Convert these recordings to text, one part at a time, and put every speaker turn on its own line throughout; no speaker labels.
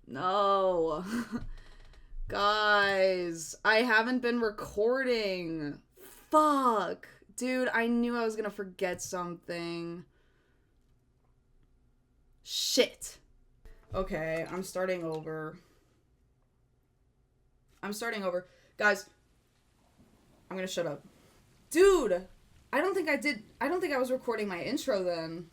No. Guys, I haven't been recording. Fuck. Dude, I knew I was gonna forget something. Shit. Okay, I'm starting over. Guys, I'm gonna shut up. Dude, I don't think I was recording my intro then.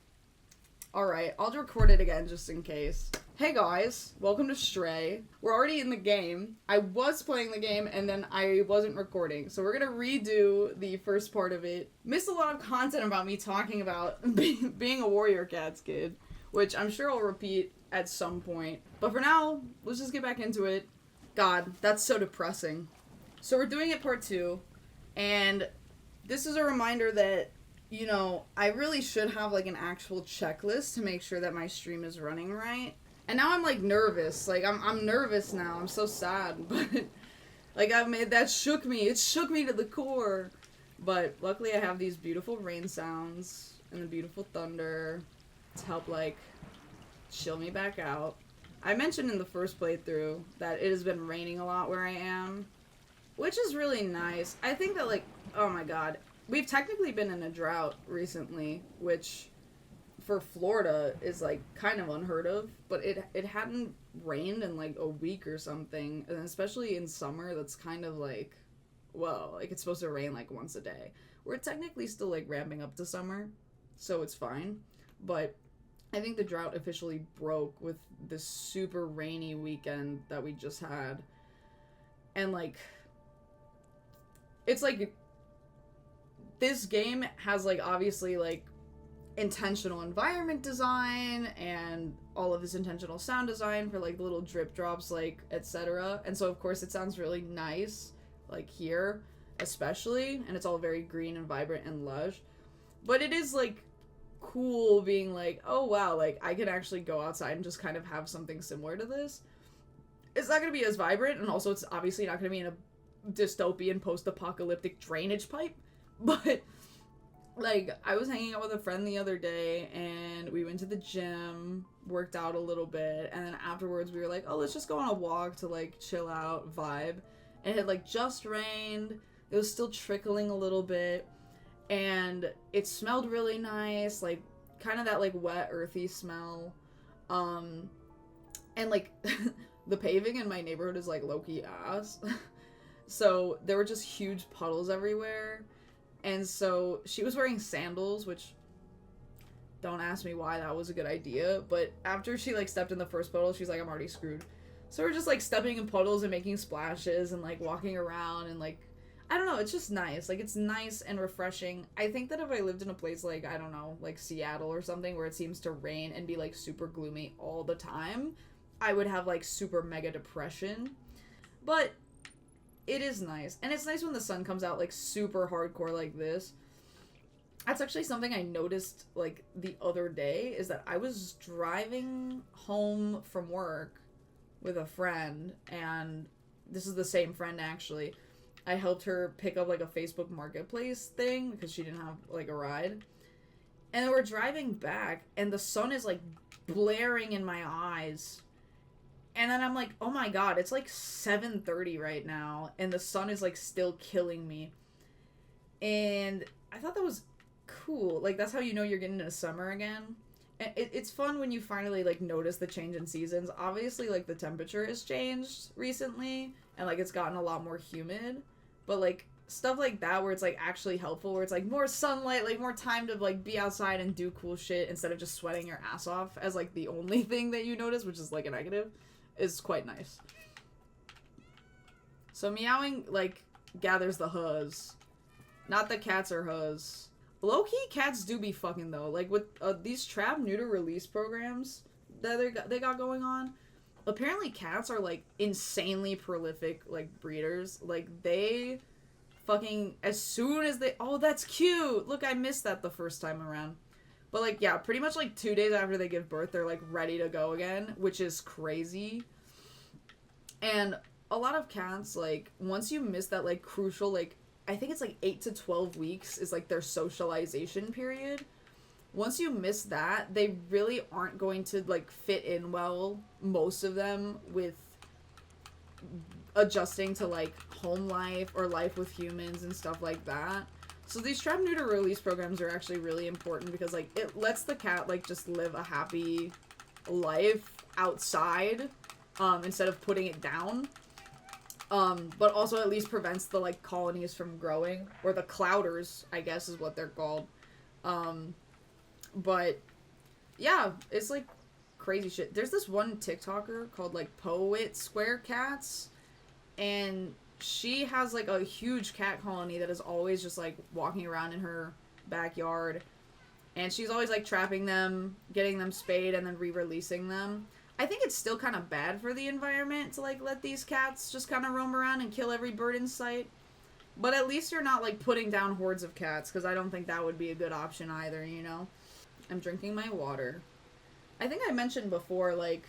Alright, I'll record it again just in case. Hey guys, welcome to Stray. We're already in the game. I was playing the game and then I wasn't recording. So we're gonna redo the first part of it. Missed a lot of content about me talking about being a AllieCat's kid, which I'm sure I'll repeat at some point. But for now, let's just get back into it. God, that's so depressing. So we're doing it part 2, and this is a reminder that, you know, I really should have like an actual checklist to make sure that my stream is running right. And now I'm like nervous. Like I'm nervous now. I'm so sad, but like that shook me. It shook me to the core. But luckily I have these beautiful rain sounds and the beautiful thunder to help like chill me back out. I mentioned in the first playthrough that it has been raining a lot where I am, which is really nice. I think that like, oh my god, we've technically been in a drought recently, which for Florida is like kind of unheard of, but it hadn't rained in like a week or something, and especially in summer that's kind of like, whoa, like it's supposed to rain like once a day. We're technically still like ramping up to summer, so it's fine, but I think the drought officially broke with this super rainy weekend that we just had. And like, it's like, this game has like obviously like intentional environment design and all of this intentional sound design for like the little drip drops, like etc. And so of course it sounds really nice, like here especially, and it's all very green and vibrant and lush. But it is like cool being like, oh wow, like I can actually go outside and just kind of have something similar to this. It's not going to be as vibrant, and also it's obviously not going to be in a dystopian post-apocalyptic drainage pipe, but like I was hanging out with a friend the other day and we went to the gym, worked out a little bit, and then afterwards we were like, oh, let's just go on a walk to like chill out, vibe. And it had like just rained, it was still trickling a little bit, and it smelled really nice, like kind of that like wet earthy smell, and like the paving in my neighborhood is like low-key ass. So there were just huge puddles everywhere, and so she was wearing sandals, which don't ask me why that was a good idea, but after she like stepped in the first puddle, she's like, I'm already screwed. So we're just like stepping in puddles and making splashes and like walking around, and like I don't know, it's just nice. Like, it's nice and refreshing. I think that if I lived in a place like, I don't know, like Seattle or something where it seems to rain and be, like, super gloomy all the time, I would have, like, super mega depression. But it is nice. And it's nice when the sun comes out, like, super hardcore like this. That's actually something I noticed, like, the other day, is that I was driving home from work with a friend, and this is the same friend, actually. I helped her pick up, like, a Facebook Marketplace thing because she didn't have, like, a ride. And we're driving back, and the sun is, like, blaring in my eyes. And then I'm like, oh my god, it's, like, 7:30 right now, and the sun is, like, still killing me. And I thought that was cool. Like, that's how you know you're getting into summer again. And it's fun when you finally, like, notice the change in seasons. Obviously, like, the temperature has changed recently, and, like, it's gotten a lot more humid. But, like, stuff like that where it's, like, actually helpful, where it's, like, more sunlight, like, more time to, like, be outside and do cool shit instead of just sweating your ass off as, like, the only thing that you notice, which is, like, a negative, is quite nice. So meowing, like, gathers the huzz. Not that cats are huzz. Low-key, cats do be fucking, though. Like, with these trap neuter release programs that they got going on, apparently cats are, like, insanely prolific, like, breeders. Like, they fucking, as soon as they, oh, that's cute! Look, I missed that the first time around. But, like, yeah, pretty much, like, 2 days after they give birth, they're, like, ready to go again, which is crazy. And a lot of cats, like, once you miss that, like, crucial, like, I think it's, like, 8 to 12 weeks is, like, their socialization period. once you miss that, they really aren't going to like fit in well, most of them, with adjusting to like home life or life with humans and stuff like that. So these trap neuter release programs are actually really important because like it lets the cat like just live a happy life outside instead of putting it down. But also at least prevents the like colonies from growing, or the clouders, I guess is what they're called. But yeah, it's like crazy shit. There's this one TikToker called like Poet Square Cats, and she has like a huge cat colony that is always just like walking around in her backyard, and she's always like trapping them, getting them spayed, and then re-releasing them. I think it's still kind of bad for the environment to like let these cats just kind of roam around and kill every bird in sight, but at least you're not like putting down hordes of cats, because I don't think that would be a good option either, you know. I'm drinking my water. I think I mentioned before, like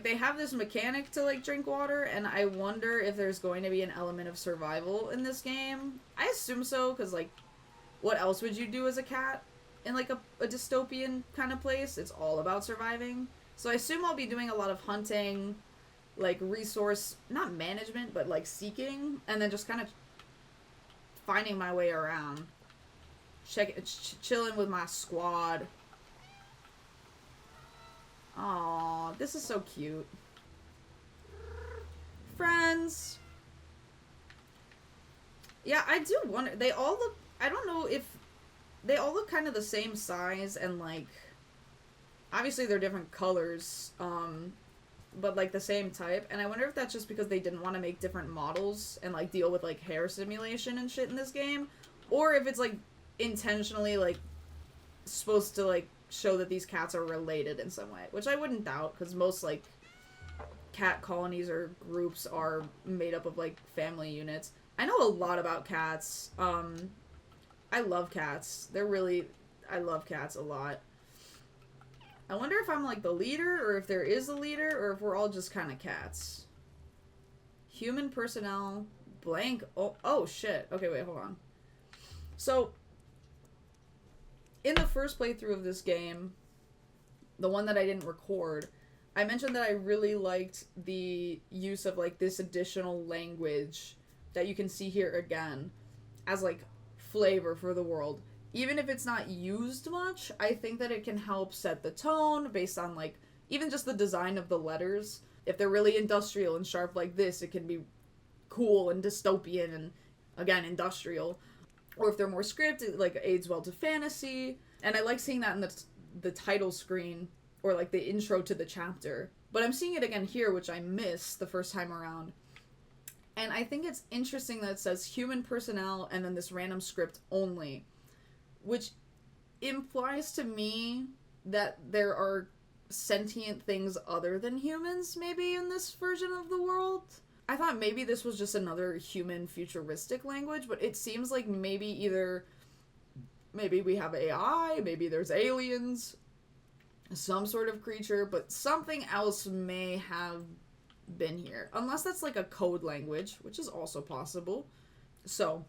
they have this mechanic to like drink water, and I wonder if there's going to be an element of survival in this game. I assume so, because like what else would you do as a cat in like a dystopian kind of place? It's all about surviving. So I assume I'll be doing a lot of hunting, like resource, not management, but like seeking, and then just kind of finding my way around. Chilling with my squad. Aw, this is so cute. Friends. Yeah, I do wonder. They all look, I don't know if they all look kind of the same size, and like obviously they're different colors, but like the same type. And I wonder if that's just because they didn't want to make different models and like deal with like hair simulation and shit in this game, or if it's like intentionally like supposed to like show that these cats are related in some way, which I wouldn't doubt, because most like cat colonies or groups are made up of like family units. I know a lot about cats. I love cats. I love cats a lot. I wonder if I'm like the leader, or if there is a leader, or if we're all just kind of cats. Human personnel, blank. Oh shit. Okay, wait, hold on. So in the first playthrough of this game, the one that I didn't record, I mentioned that I really liked the use of like this additional language that you can see here again as like flavor for the world. Even if it's not used much, I think that it can help set the tone based on like even just the design of the letters. If they're really industrial and sharp like this, it can be cool and dystopian and again industrial. Or if they're more scripted, it like aids well to fantasy. And I like seeing that in the title screen, or like the intro to the chapter. But I'm seeing it again here, which I missed the first time around. And I think it's interesting that it says human personnel and then this random script only, which implies to me that there are sentient things other than humans maybe in this version of the world. I thought maybe this was just another human futuristic language, but it seems like maybe we have AI, maybe there's aliens, some sort of creature, but something else may have been here. Unless that's like a code language, which is also possible. So,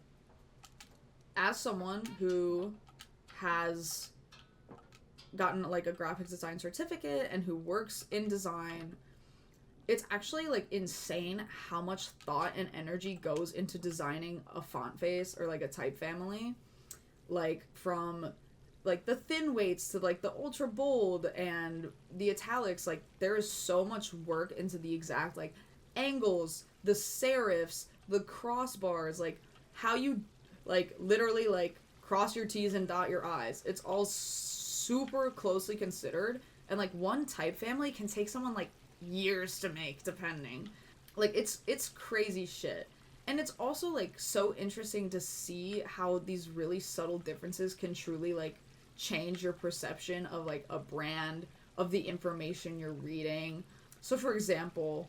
as someone who has gotten like a graphics design certificate and who works in design, it's actually like insane how much thought and energy goes into designing a font face or like a type family. Like from like the thin weights to like the ultra bold and the italics, like there is so much work into the exact like angles, the serifs, the crossbars, like how you like literally like cross your T's and dot your I's. It's all super closely considered, and like one type family can take someone like years to make, depending. Like it's crazy shit. And it's also like so interesting to see how these really subtle differences can truly like change your perception of like a brand, of the information you're reading. So for example,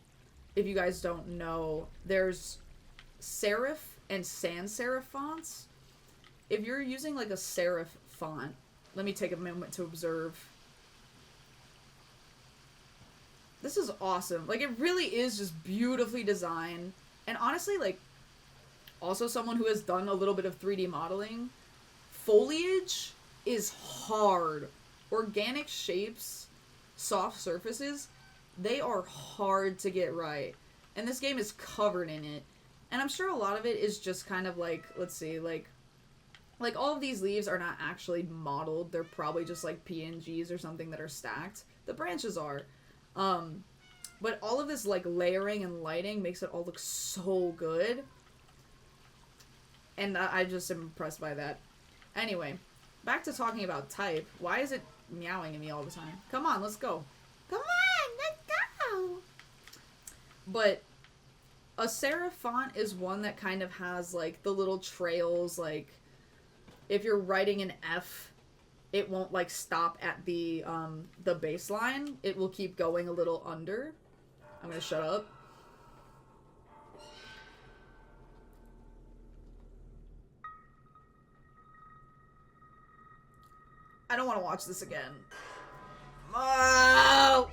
if you guys don't know, there's serif and sans serif fonts. If you're using like a serif font, let me take a moment to observe. This is awesome. Like, it really is just beautifully designed. And honestly, like, also someone who has done a little bit of 3D modeling, foliage is hard. Organic shapes, soft surfaces, they are hard to get right. And this game is covered in it. And I'm sure a lot of it is just kind of like, let's see, like all of these leaves are not actually modeled. They're probably just like PNGs or something that are stacked. The branches are. But all of this like layering and lighting makes it all look so good. And I just am impressed by that. Anyway, back to talking about type. Why is it meowing at me all the time? Come on, let's go. Come on, let's go. But a serif font is one that kind of has like the little trails, like if you're writing an F, it won't like stop at the baseline. It will keep going a little under. I'm gonna shut up. I don't want to watch this again. Oh!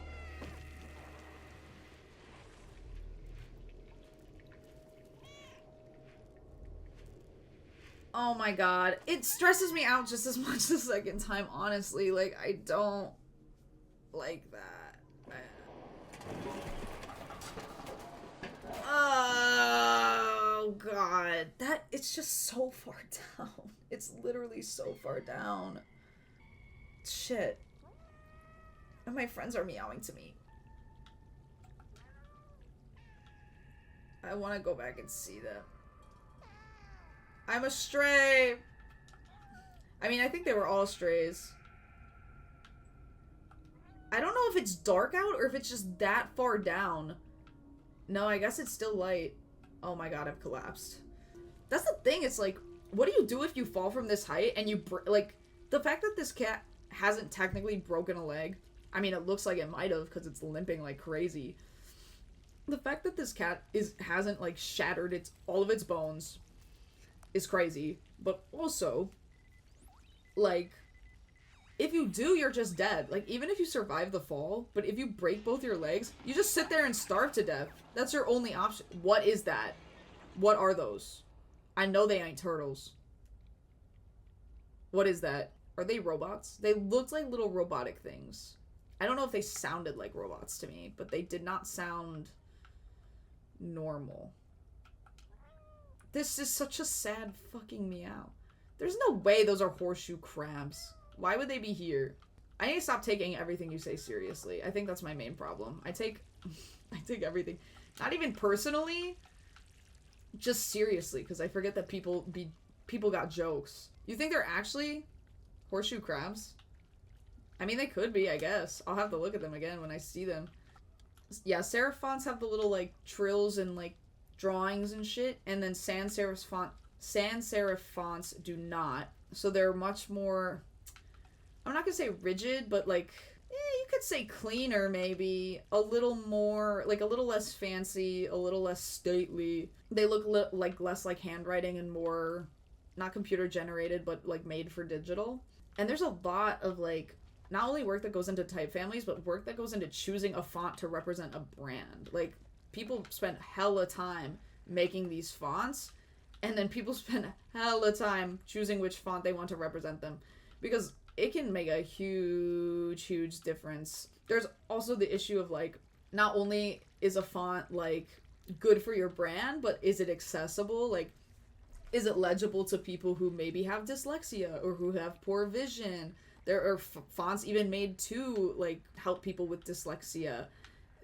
Oh my god. It stresses me out just as much the second time, honestly. Like, I don't like that. Oh god. It's just so far down. It's literally so far down. Shit. And my friends are meowing to me. I want to go back and see them. I'm a stray! I mean, I think they were all strays. I don't know if it's dark out or if it's just that far down. No, I guess it's still light. Oh my god, I've collapsed. That's the thing, it's like, what do you do if you fall from this height and you, like, the fact that this cat hasn't technically broken a leg. I mean, it looks like it might have because it's limping like crazy. The fact that this cat hasn't like shattered all of its bones is crazy. But also, like, if you do, you're just dead. Like, even if you survive the fall, but if you break both your legs, you just sit there and starve to death. That's your only option. What is that? What are those? I know they ain't turtles. What is that? Are they robots? They looked like little robotic things. I don't know if they sounded like robots to me, but they did not sound normal. This is such a sad fucking meow. There's no way those are horseshoe crabs. Why would they be here? I need to stop taking everything you say seriously. I think that's my main problem. I take everything, not even personally, just seriously, because I forget that people got jokes. You think they're actually horseshoe crabs? I mean, they could be, I guess. I'll have to look at them again when I see them. Yeah, serif fonts have the little, like, trills and, like, drawings and shit, and then sans serif fonts do not. So they're much more, I'm not gonna say rigid, but, like, you could say cleaner, maybe. A little more, like, a little less fancy, a little less stately. They look like less like handwriting and more, not computer generated, but, like, made for digital. And there's a lot of, like, not only work that goes into type families, but work that goes into choosing a font to represent a brand. Like, people spend hella time making these fonts, and then people spend hella time choosing which font they want to represent them. Because it can make a huge, huge difference. There's also the issue of, like, not only is a font, like, good for your brand, but is it accessible? Like, is it legible to people who maybe have dyslexia or who have poor vision? There are fonts even made to, like, help people with dyslexia.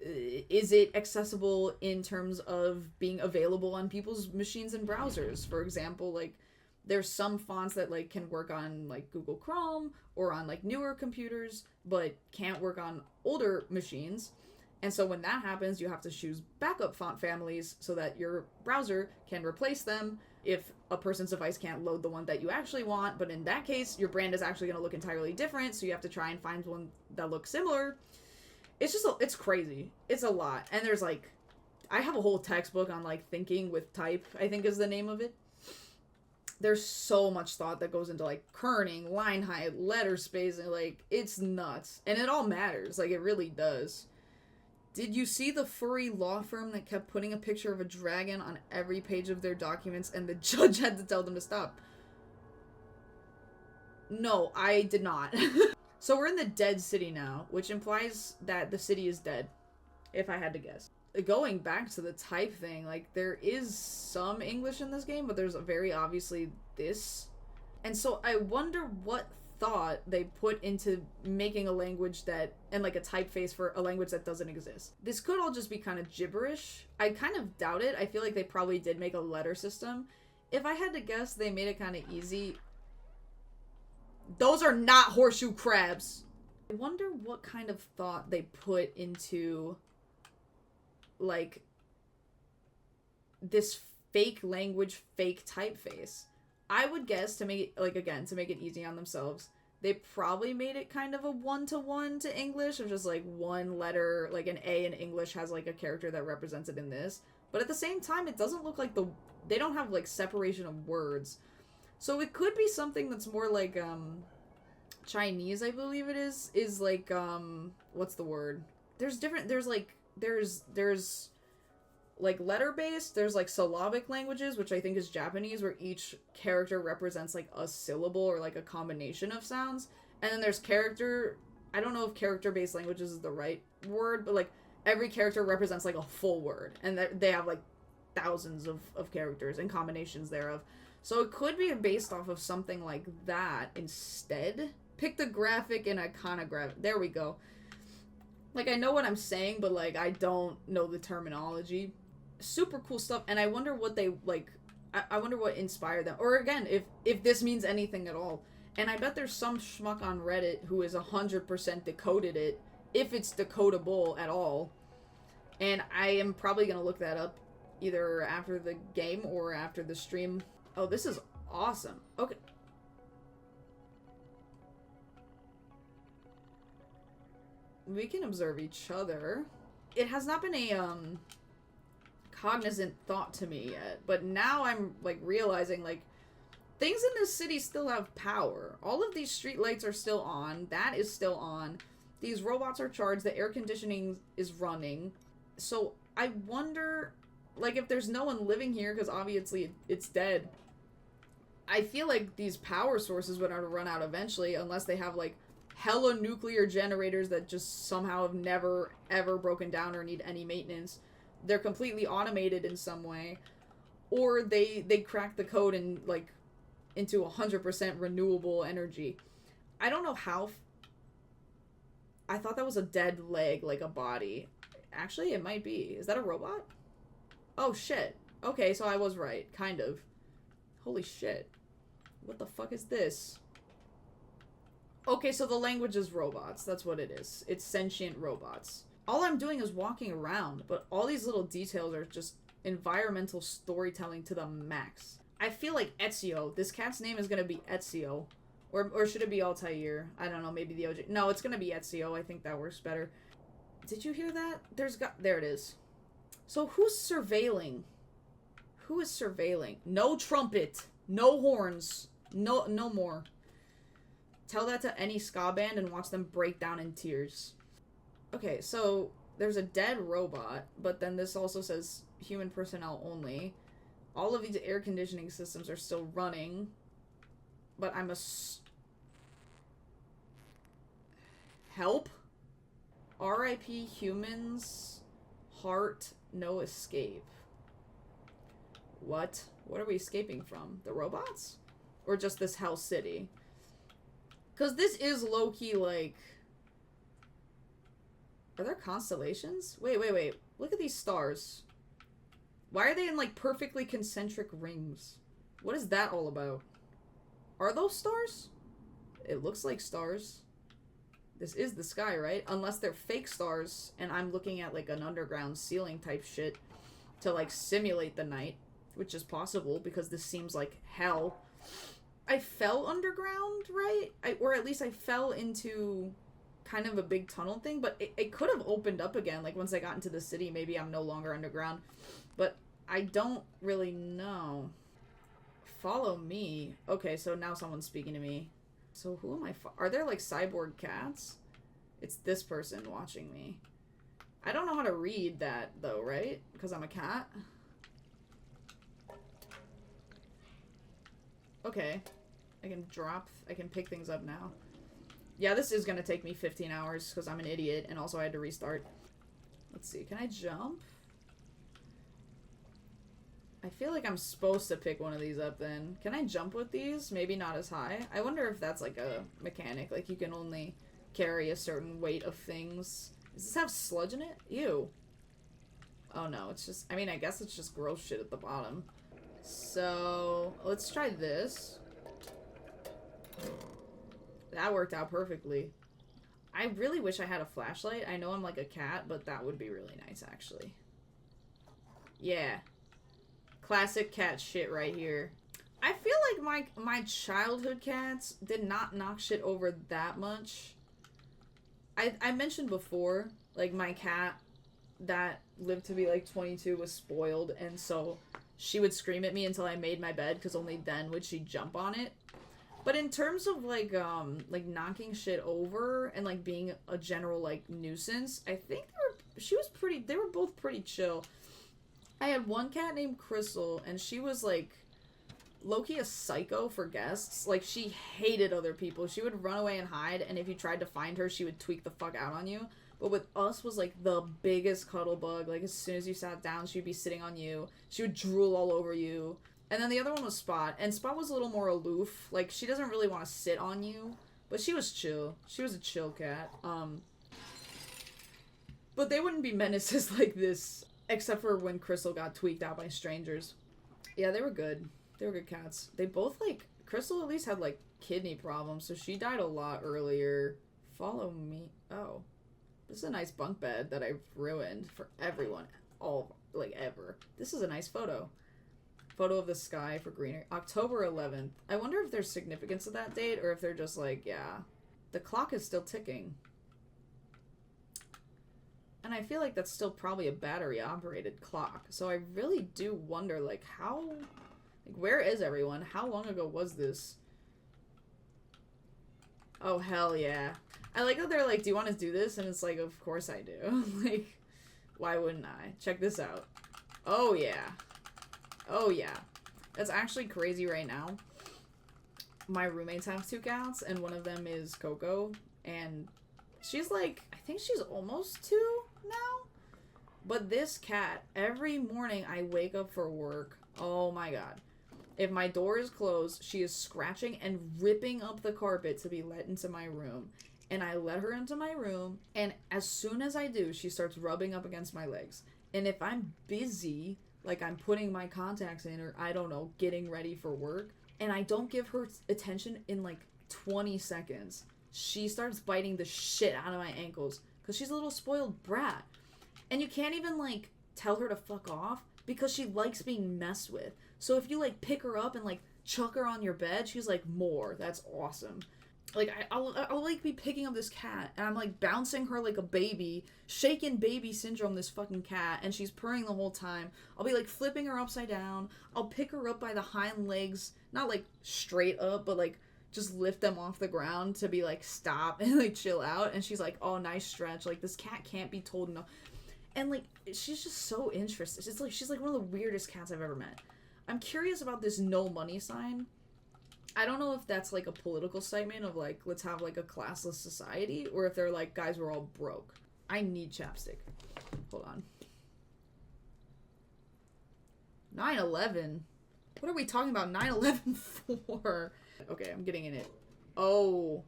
Is it accessible in terms of being available on people's machines and browsers? For example, like, there's some fonts that, like, can work on, like, Google Chrome or on, like, newer computers, but can't work on older machines. And so when that happens, you have to choose backup font families so that your browser can replace them if a person's device can't load the one that you actually want. But in that case, your brand is actually going to look entirely different, so you have to try and find one that looks similar. It's just, it's crazy. It's a lot. And there's, like, I have a whole textbook on, like, thinking with type, I think is the name of it. There's so much thought that goes into, like, kerning, line height, letter spacing, like, it's nuts. And it all matters, like, it really does. Did you see the furry law firm that kept putting a picture of a dragon on every page of their documents and the judge had to tell them to stop? No, I did not. So we're in the dead city now, which implies that the city is dead, if I had to guess. Going back to the type thing, like, there is some English in this game, but there's very obviously this. And so I wonder what thought they put into making a language that, and like a typeface for a language that doesn't exist. This could all just be kind of gibberish. I kind of doubt it. I feel like they probably did make a letter system. If I had to guess, they made it kind of easy. Those are not horseshoe crabs. I wonder what kind of thought they put into, like, this fake language, fake typeface. I would guess, to make it, like, again, to make it easy on themselves, they probably made it kind of a one-to-one to English, of just, like, one letter, like, an A in English has, like, a character that represents it in this. But at the same time, it doesn't look like they don't have, like, separation of words. So it could be something that's more like, Chinese, I believe it is like, what's the word? There's like letter-based, there's like syllabic languages, which I think is Japanese, where each character represents like a syllable or like a combination of sounds. And then there's I don't know if character-based languages is the right word, but like every character represents like a full word, and they have like thousands of characters and combinations thereof. So it could be based off of something like that instead. Pictographic and iconographic. There we go. Like, I know what I'm saying, but, like, I don't know the terminology. Super cool stuff, and I wonder what they, like, I wonder what inspired them. Or, again, if this means anything at all. And I bet there's some schmuck on Reddit who has 100% decoded it, if it's decodable at all. And I am probably going to look that up either after the game or after the stream. Oh, this is awesome. Okay. We can observe each other. It has not been a, cognizant thought to me yet, but now I'm, like, realizing, like, things in this city still have power. All of these streetlights are still on. That is still on. These robots are charged. The air conditioning is running. So I wonder, like, if there's no one living here, because obviously it's dead. I feel like these power sources would run out eventually, unless they have, like, hella nuclear generators that just somehow have never, ever broken down or need any maintenance. They're completely automated in some way. Or they crack the code and, like, into 100% renewable energy. I don't know how... I thought that was a dead leg, like a body. Actually, it might be. Is that a robot? Oh, shit. Okay, so I was right. Kind of. Holy shit. What the fuck is this? Okay, so the language is robots. That's what it is. It's sentient robots. All I'm doing is walking around, but all these little details are just environmental storytelling to the max. I feel like Ezio. This cat's name is gonna be Ezio. Or should it be Altair? I don't know, maybe the OJ. No, it's gonna be Ezio. I think that works better. Did you hear that? There it is. So who's surveilling? Who is surveilling? No trumpet. No horns. No more. Tell that to any ska band and watch them break down in tears. Okay, so there's a dead robot, but then this also says human personnel only. All of these air conditioning systems are still running, but I'm help? R.I.P. humans, heart, no escape. What? What are we escaping from? The robots? Or just this hell city? Because this is low-key, like... Are there constellations? Wait. Look at these stars. Why are they in, like, perfectly concentric rings? What is that all about? Are those stars? It looks like stars. This is the sky, right? Unless they're fake stars, and I'm looking at, like, an underground ceiling type shit to, like, simulate the night. Which is possible, because this seems like hell. I fell underground, right? Or at least I fell into kind of a big tunnel thing, but it could have opened up again. Like, once I got into the city, maybe I'm no longer underground. But I don't really know. Follow me. Okay, so now someone's speaking to me. So who am I? Are there, like, cyborg cats? It's this person watching me. I don't know how to read that, though, right? Because I'm a cat? Okay. I can pick things up now. Yeah, this is gonna take me 15 hours because I'm an idiot, and also I had to restart. Let's see, can I jump? I feel like I'm supposed to pick one of these up then. Can I jump with these? Maybe not as high. I wonder if that's like a mechanic, like you can only carry a certain weight of things. Does this have sludge in it? Ew. Oh no, it's just, I mean, I guess it's just gross shit at the bottom. So, let's try this. That worked out perfectly. I really wish I had a flashlight. I know I'm like a cat, but that would be really nice, actually. Yeah. Classic cat shit right here. I feel like my childhood cats did not knock shit over that much. I mentioned before, like, my cat that lived to be, like, 22 was spoiled, and so she would scream at me until I made my bed, because only then would she jump on it. But in terms of, like knocking shit over and, like, being a general, like, nuisance, I think they were both pretty chill. I had one cat named Crystal, and she was, like, low-key a psycho for guests. Like, she hated other people. She would run away and hide, and if you tried to find her, she would tweak the fuck out on you. But with us was, like, the biggest cuddle bug. Like, as soon as you sat down, she'd be sitting on you. She would drool all over you. And then the other one was Spot, and Spot was a little more aloof. Like, she doesn't really want to sit on you, but she was chill. She was a chill cat. But they wouldn't be menaces like this, except for when Crystal got tweaked out by strangers. Yeah, they were good. They were good cats. They both, like, Crystal at least had, like, kidney problems, so she died a lot earlier. Follow me. Oh. This is a nice bunk bed that I've ruined for everyone. All, like, ever. This is a nice photo. Photo of the sky for greenery. October 11th. I wonder if there's significance to that date, or if they're just like, yeah. The clock is still ticking. And I feel like that's still probably a battery-operated clock. So I really do wonder, like, how... Like, where is everyone? How long ago was this? Oh, hell yeah. I like that they're like, do you want to do this? And it's like, of course I do. Like, why wouldn't I? Check this out. Oh, yeah. Oh, yeah. That's actually crazy right now. My roommates have 2 cats, and one of them is Coco, and she's like, I think she's almost 2 now? But this cat, every morning I wake up for work, oh my god. If my door is closed, she is scratching and ripping up the carpet to be let into my room. And I let her into my room, and as soon as I do, she starts rubbing up against my legs. And if I'm busy... Like, I'm putting my contacts in, or, I don't know, getting ready for work, and I don't give her attention in, like, 20 seconds. She starts biting the shit out of my ankles, because she's a little spoiled brat. And you can't even, like, tell her to fuck off, because she likes being messed with. So if you, like, pick her up and, like, chuck her on your bed, she's like, more. That's awesome. Like, I'll like, be picking up this cat, and I'm, like, bouncing her like a baby, shaken baby syndrome, this fucking cat, and she's purring the whole time. I'll be, like, flipping her upside down. I'll pick her up by the hind legs, not, like, straight up, but, like, just lift them off the ground to be, like, stop and, like, chill out, and she's like, oh, nice stretch. Like, this cat can't be told no. And, like, she's just so interested. It's like, she's, like, one of the weirdest cats I've ever met. I'm curious about this no money sign. I don't know if that's, like, a political statement of, like, let's have, like, a classless society, or if they're like, guys, we're all broke. I need chapstick. Hold on. 9/11? What are we talking about 9/11 for? Okay, I'm getting in it. Oh.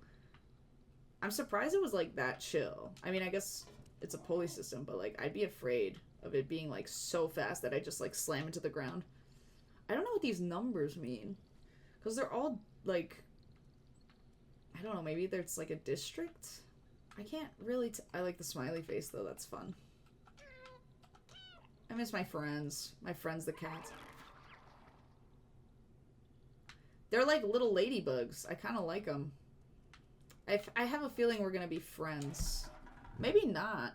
I'm surprised it was, like, that chill. I mean, I guess it's a pulley system, but, like, I'd be afraid of it being, like, so fast that I just, like, slam into the ground. I don't know what these numbers mean. Because they're all, like, I don't know, maybe there's, like, a district? I can't really I like the smiley face, though. That's fun. I miss my friends. My friends, the cats. They're like little ladybugs. I kind of like them. I have a feeling we're going to be friends. Maybe not.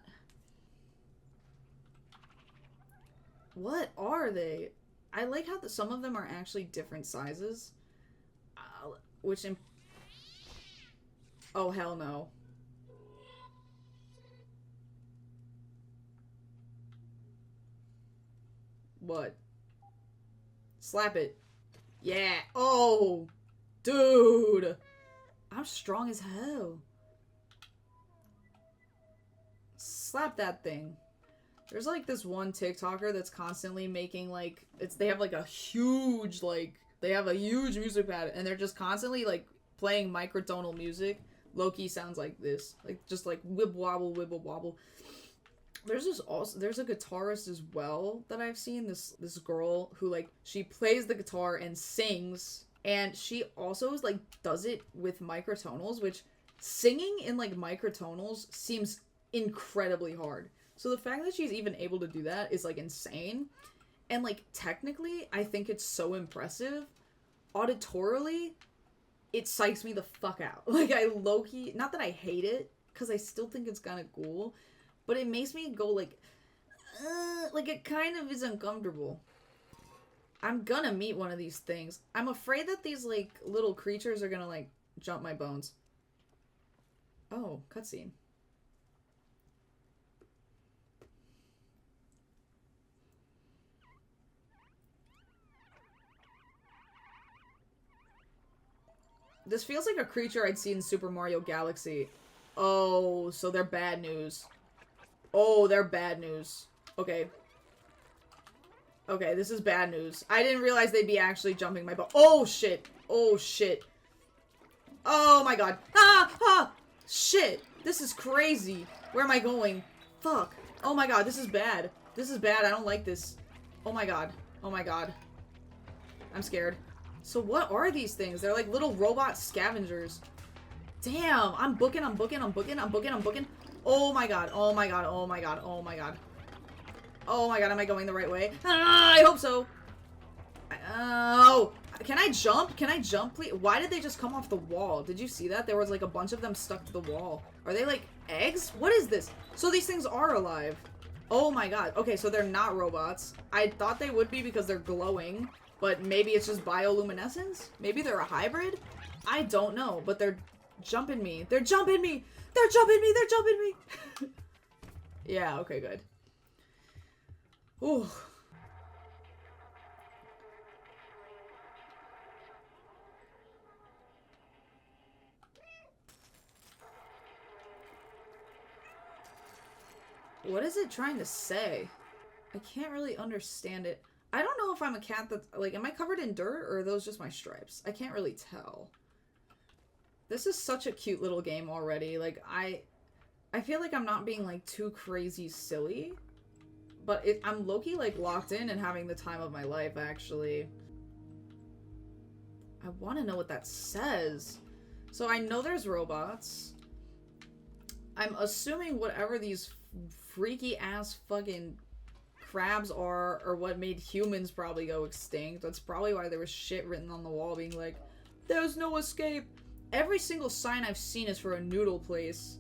What are they? I like how some of them are actually different sizes. Oh, hell no. What? Slap it. Yeah. Oh! Dude! I'm strong as hell. Slap that thing. There's like this one TikToker that's constantly making like they have like a huge they have a huge music pad and they're just constantly like playing microtonal music. Low-key sounds like this. Like just like wibble wobble. There's a guitarist as well that I've seen, this girl who like she plays the guitar and sings, and she also is like does it with microtonals, which singing in like microtonals seems incredibly hard. So the fact that she's even able to do that is like insane. And like technically, I think it's so impressive. Auditorily, it psychs me the fuck out. Like I low-key, not that I hate it, because I still think it's kind of cool, but it makes me go like it kind of is uncomfortable. I'm gonna meet one of these things. I'm afraid that these like little creatures are gonna like jump my bones. Oh, cutscene. This feels like a creature I'd see in Super Mario Galaxy. Oh, so they're bad news. Oh, they're bad news. Okay. Okay, this is bad news. I didn't realize they'd be actually jumping my boat. Oh, shit. Oh, shit. Oh, my god. Ah! Ah! Shit. This is crazy. Where am I going? Fuck. Oh, my god. This is bad. This is bad. I don't like this. Oh, my god. Oh, my god. I'm scared. So what are these things? They're like little robot scavengers. Damn, I'm booking. Oh my god, oh my god, oh my god, oh my god. Oh my god, am I going the right way? I hope so. Oh, can I jump? Can I jump, please? Why did they just come off the wall? Did you see that? There was like a bunch of them stuck to the wall. Are they like eggs? What is this? So these things are alive. Oh my god. Okay, so they're not robots. I thought they would be because they're glowing. But maybe it's just bioluminescence? Maybe they're a hybrid? I don't know, but they're jumping me. They're jumping me! They're jumping me! They're jumping me! Yeah, okay, good. Ooh. What is it trying to say? I can't really understand it. I don't know if I'm a cat that's, like, am I covered in dirt or are those just my stripes? I can't really tell. This is such a cute little game already. Like, I feel like I'm not being, like, too crazy silly. But I'm low-key, like, locked in and having the time of my life, actually. I want to know what that says. So I know there's robots. I'm assuming whatever these freaky-ass fucking crabs are what made humans probably go extinct. That's probably why there was shit written on the wall being like, there's no escape. Every single sign I've seen is for a noodle place.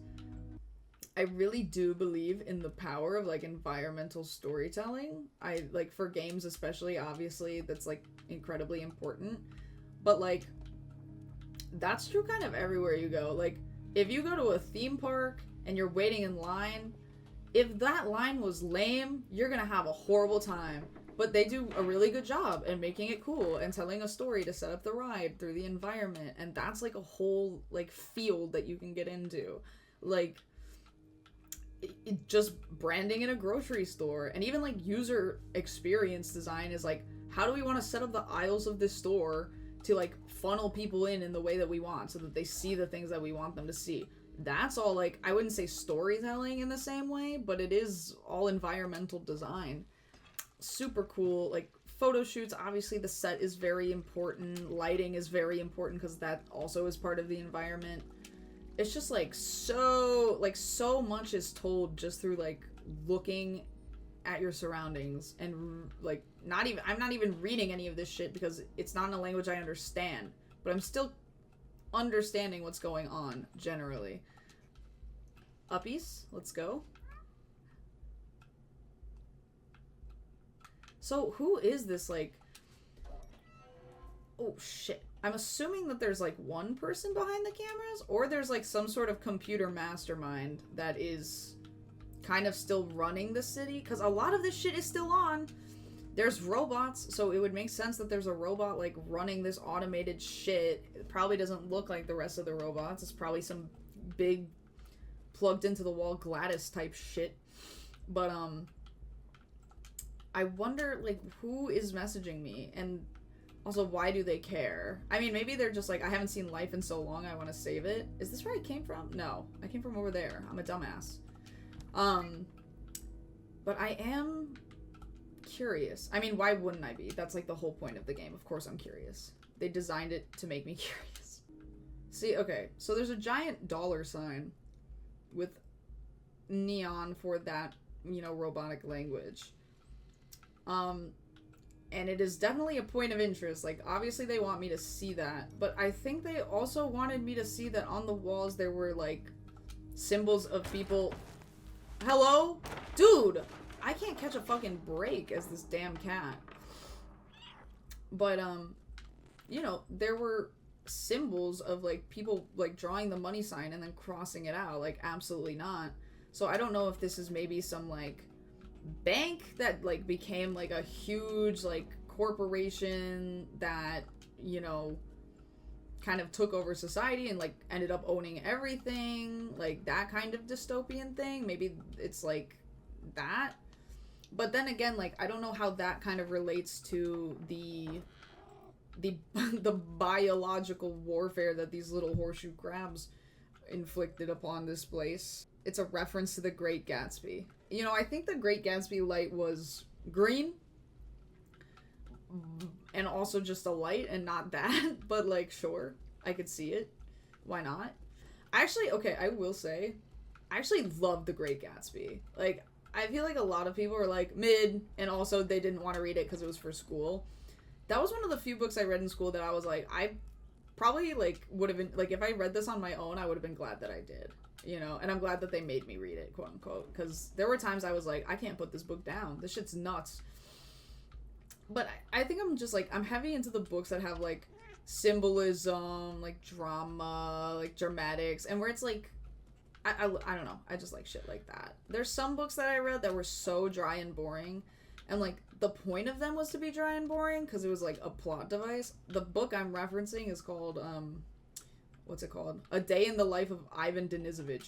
I really do believe in the power of like environmental storytelling. I like for games especially, obviously that's like incredibly important. But like that's true kind of everywhere you go. Like if you go to a theme park and you're waiting in line, if that line was lame, you're gonna have a horrible time. But they do a really good job at making it cool and telling a story to set up the ride through the environment. And that's like a whole like field that you can get into. Like just branding in a grocery store and even like user experience design is like, how do we want to set up the aisles of this store to like funnel people in the way that we want so that they see the things that we want them to see. That's all like, I wouldn't say storytelling in the same way, but it is all environmental design. Super cool. Like photo shoots, obviously the set is very important. Lighting is very important because that also is part of the environment. It's just like so much is told just through like looking at your surroundings and like I'm not even reading any of this shit because it's not in a language I understand, but I'm still understanding what's going on generally. Uppies, let's go. So who is this like, oh shit. I'm assuming that there's like one person behind the cameras or there's like some sort of computer mastermind that is kind of still running the city because a lot of this shit is still on. There's robots, so it would make sense that there's a robot, like, running this automated shit. It probably doesn't look like the rest of the robots. It's probably some big, plugged into the wall Gladys type shit. But, I wonder, like, who is messaging me? And also, why do they care? I mean, maybe they're just like, I haven't seen life in so long, I want to save it. Is this where I came from? No. I came from over there. I'm a dumbass. But I am curious. I mean, why wouldn't I be? That's like the whole point of the game. Of course I'm curious. They designed it to make me curious. See, okay, so there's a giant $ with neon for that, you know, robotic language. And it is definitely a point of interest. Like, obviously they want me to see that, but I think they also wanted me to see that on the walls there were, like, symbols of people. Hello? Dude! I can't catch a fucking break as this damn cat. But, you know, there were symbols of, like, people, like, drawing the money sign and then crossing it out. Like, absolutely not. So I don't know if this is maybe some, like, bank that, like, became, like, a huge, like, corporation that, you know, kind of took over society and, like, ended up owning everything. Like, that kind of dystopian thing. Maybe it's, like, that. But then again, like, I don't know how that kind of relates to the biological warfare that these little horseshoe crabs inflicted upon this place. It's a reference to The Great Gatsby. You know, I think The Great Gatsby light was green and also just a light and not that, but, like, sure, I could see it. Why not? Actually, okay, I will say, I actually love The Great Gatsby. Like, I feel like a lot of people are like, mid, and also they didn't want to read it because it was for school. That was one of the few books I read in school that I was like, I probably, like, would have been, like, if I read this on my own, I would have been glad that I did, you know? And I'm glad that they made me read it, quote unquote, because there were times I was like, I can't put this book down. This shit's nuts. But I think I'm just, like, I'm heavy into the books that have, like, symbolism, like, drama, like, dramatics, and where it's, like, I don't know. I just like shit like that. There's some books that I read that were so dry and boring. And, like, the point of them was to be dry and boring because it was, like, a plot device. The book I'm referencing is called, what's it called? A Day in the Life of Ivan Denisovich.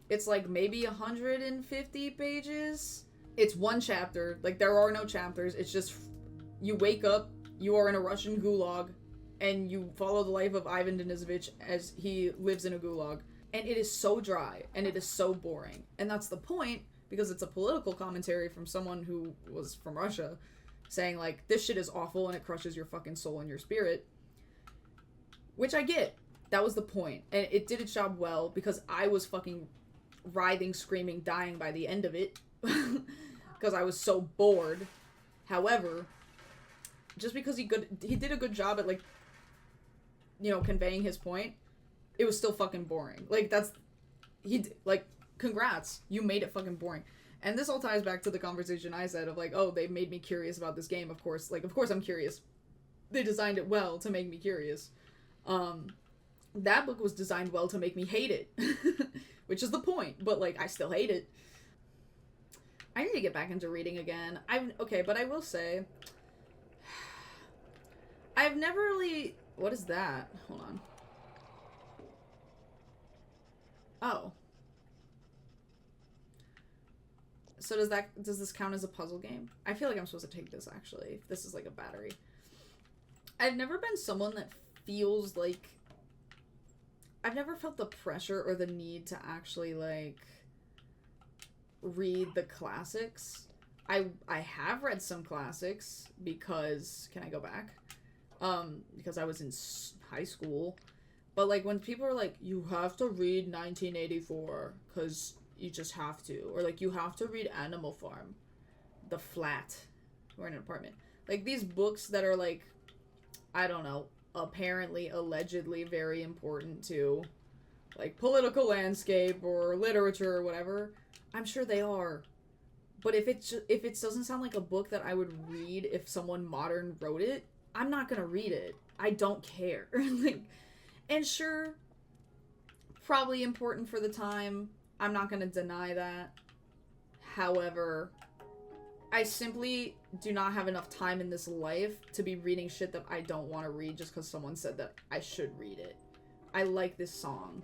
It's, like, maybe 150 pages. It's one chapter. Like, there are no chapters. It's just, you wake up, you are in a Russian gulag, and you follow the life of Ivan Denisovich as he lives in a gulag. And it is so dry, and it is so boring. And that's the point, because it's a political commentary from someone who was from Russia, saying, like, this shit is awful, and it crushes your fucking soul and your spirit. Which I get. That was the point. And it did its job well, because I was fucking writhing, screaming, dying by the end of it. Because I was so bored. However, just because he did a good job at, like, you know, conveying his point, it was still fucking boring. Like, like, congrats, you made it fucking boring. And this all ties back to the conversation I said of, like, oh, they made me curious about this game, of course. Like, of course I'm curious. They designed it well to make me curious. That book was designed well to make me hate it. Which is the point, but, like, I still hate it. I need to get back into reading again. Okay, but I will say, I've never really... What is that? Hold on. Oh. So does this count as a puzzle game? I feel like I'm supposed to take this, actually, if this is, like, a battery. I've never been someone that feels like... I've never felt the pressure or the need to actually, like, read the classics. I have read some classics because... Can I go back? Because I was in high school. But, like, when people are like, you have to read 1984, because you just have to. Or, like, you have to read Animal Farm. The Flat. We're in an apartment. Like, these books that are, like, I don't know, apparently, allegedly very important to, like, political landscape or literature or whatever. I'm sure they are. But if it doesn't sound like a book that I would read if someone modern wrote it, I'm not gonna read it. I don't care. Like... And sure, probably important for the time. I'm not going to deny that. However, I simply do not have enough time in this life to be reading shit that I don't want to read just because someone said that I should read it. I like this song.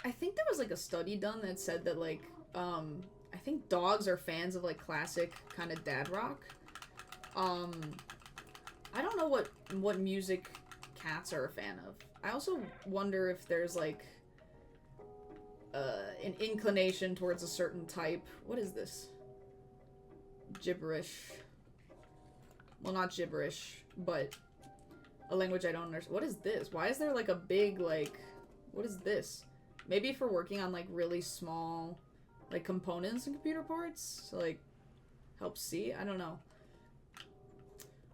I think there was, like, a study done that said that, like, I think dogs are fans of, like, classic kind of dad rock. I don't know what music cats are a fan of. I also wonder if there's, like, an inclination towards a certain type. What is this? Gibberish. Well, not gibberish, but a language I don't understand. What is this? Why is there, like, a big, like... What is this? Maybe if we're working on, like, really small, like, components and computer parts? So, like, help see? I don't know.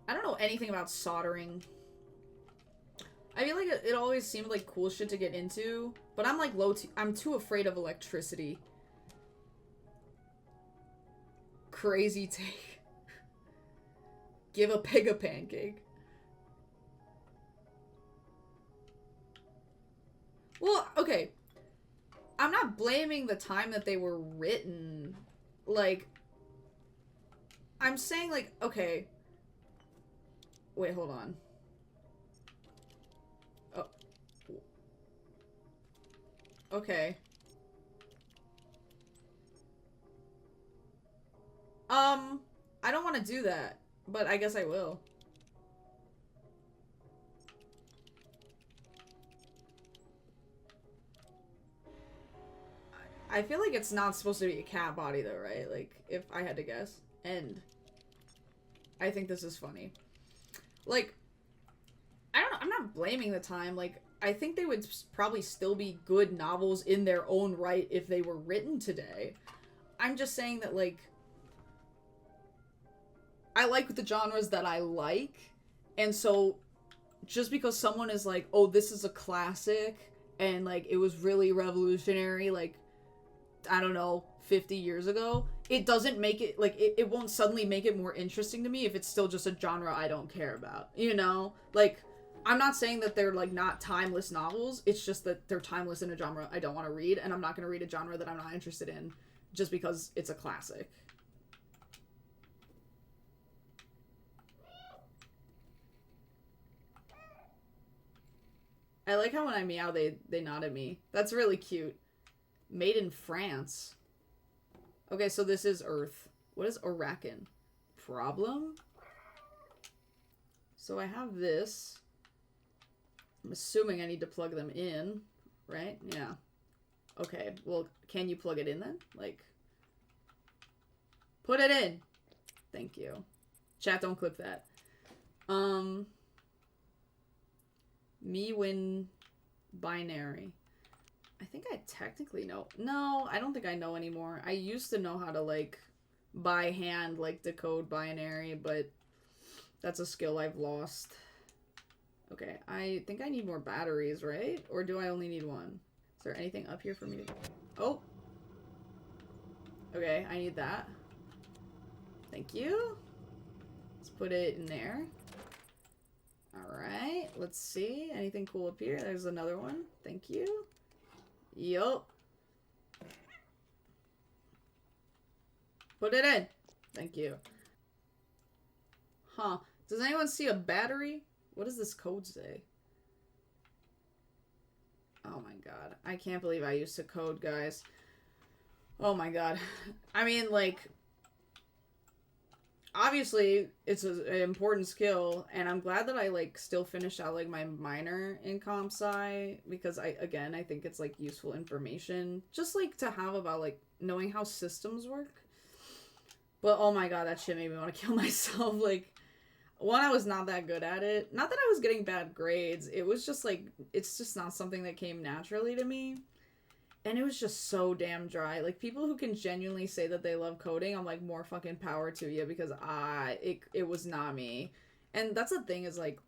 I don't know anything about soldering. I feel like it always seemed like cool shit to get into, but I'm, like, I'm too afraid of electricity. Crazy take. Give a pig a pancake. Well, okay. I'm not blaming the time that they were written. Like, I'm saying, like, okay. Wait, hold on. Oh. Okay. I don't want to do that, but I guess I will. I feel like it's not supposed to be a cat body though, right? Like, if I had to guess. And I think this is funny. Like, I don't know, I'm not blaming the time. Like, I think they would probably still be good novels in their own right if they were written today. I'm just saying that, like, I like the genres that I like, and so just because someone is like, oh, this is a classic, and, like, it was really revolutionary, like, I don't know, 50 years ago, it doesn't make it, like, it won't suddenly make it more interesting to me if it's still just a genre I don't care about, you know? Like, I'm not saying that they're, like, not timeless novels, it's just that they're timeless in a genre I don't want to read, and I'm not going to read a genre that I'm not interested in just because it's a classic. I like how when I meow, they nod at me. That's really cute. Made in France. Okay, so this is Earth. What is Arakan? Problem? So I have this. I'm assuming I need to plug them in, right? Yeah. Okay, well, can you plug it in then? Like, put it in! Thank you. Chat, don't clip that. Me win binary. I think I technically know. No, I don't think I know anymore. I used to know how to, like, by hand, like, decode binary, but that's a skill I've lost. Okay, I think I need more batteries, right? Or do I only need one? Is there anything up here for me to... Oh! Okay, I need that. Thank you. Let's put it in there. Alright, let's see. Anything cool up here? There's another one. Thank you. Yup. Put it in. Thank you. Huh. Does anyone see a battery? What does this code say? Oh my god. I can't believe I used to code, guys. Oh my god. I mean, like... Obviously, it's an important skill, and I'm glad that I, like, still finished out, like, my minor in comp sci, because I think it's, like, useful information, just, like, to have about, like, knowing how systems work. But, oh my god, that shit made me want to kill myself. Like, one, I was not that good at it. Not that I was getting bad grades, it was just, like, it's just not something that came naturally to me. And it was just so damn dry. Like, people who can genuinely say that they love coding, I'm like, more fucking power to you, because it was not me. And that's the thing is, like,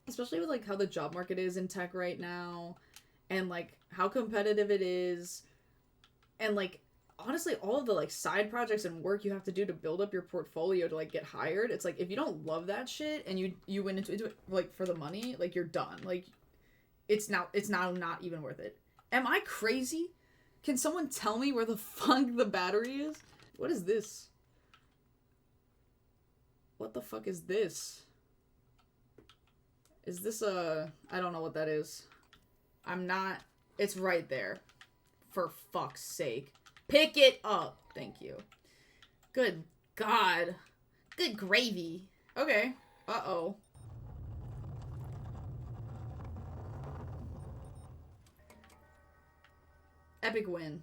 especially with, like, how the job market is in tech right now, and, like, how competitive it is, and, like, honestly, all of the, like, side projects and work you have to do to build up your portfolio to, like, get hired, it's like, if you don't love that shit, and you went into it, like, for the money, like, you're done. Like, it's now not even worth it. Am I crazy? Can someone tell me where the fuck the battery is? What is this? What the fuck is this? Is this a... I don't know what that is. I'm not... It's right there. For fuck's sake. Pick it up! Thank you. Good God. Good gravy. Okay. Uh-oh. Epic win.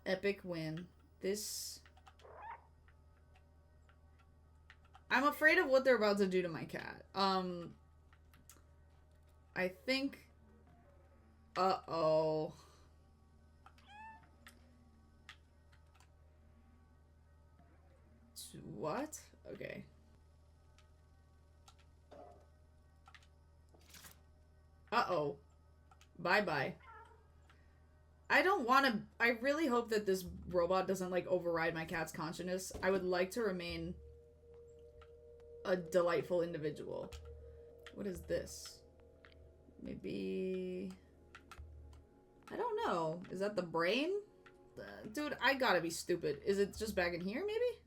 Epic win. This... I'm afraid of what they're about to do to my cat. I think... Uh-oh. What? Okay. Uh-oh. Bye-bye. I don't want to... I really hope that this robot doesn't, like, override my cat's consciousness. I would like to remain a delightful individual. What is this? Maybe... I don't know. Is that the brain? Dude, I gotta be stupid. Is it just back in here, maybe?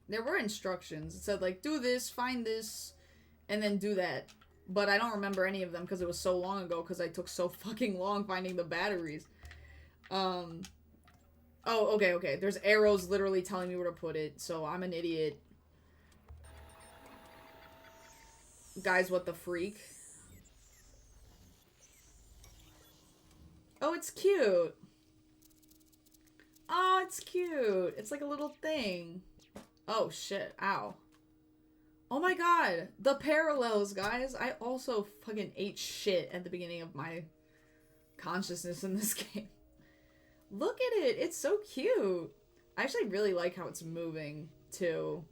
There were instructions. It said, like, do this, find this, and then do that. But I don't remember any of them because it was so long ago because I took so fucking long finding the batteries. Oh, okay. There's arrows literally telling me where to put it, so I'm an idiot. Guys, what the freak? Oh, it's cute. Oh, it's cute. It's like a little thing. Oh, shit. Ow. Oh my god. The parallels, guys. I also fucking ate shit at the beginning of my consciousness in this game. Look at it. It's so cute. I actually really like how it's moving, too.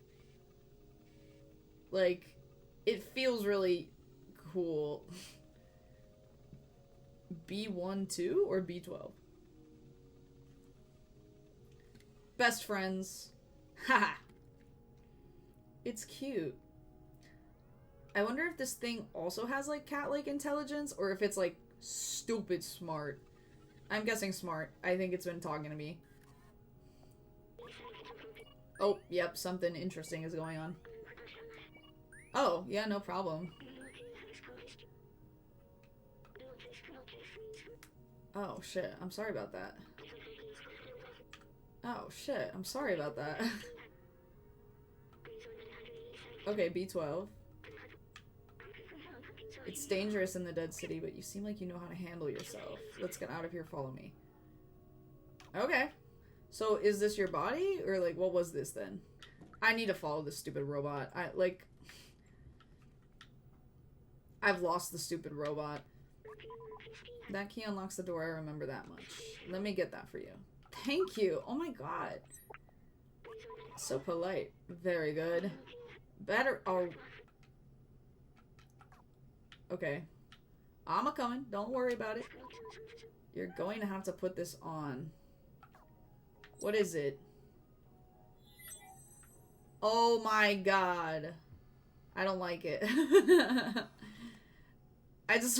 Like, it feels really cool. B12 or B12? Best friends. Haha. It's cute. I wonder if this thing also has, like, cat-like intelligence, or if it's, like, stupid smart. I'm guessing smart. I think it's been talking to me. Oh, yep, something interesting is going on. Oh, yeah, no problem. Oh, shit, I'm sorry about that. Oh, shit, I'm sorry about that. Okay, B12. It's dangerous in the dead city, but you seem like you know how to handle yourself. Let's get out of here, follow me. Okay. So, is this your body? Or, like, what was this, then? I need to follow this stupid robot. I've lost the stupid robot. That key unlocks the door, I remember that much. Let me get that for you. Thank you! Oh my god. So polite. Very good. Better. Oh. Okay. I'm a-coming. Don't worry about it. You're going to have to put this on. What is it? Oh my god. I don't like it. I just...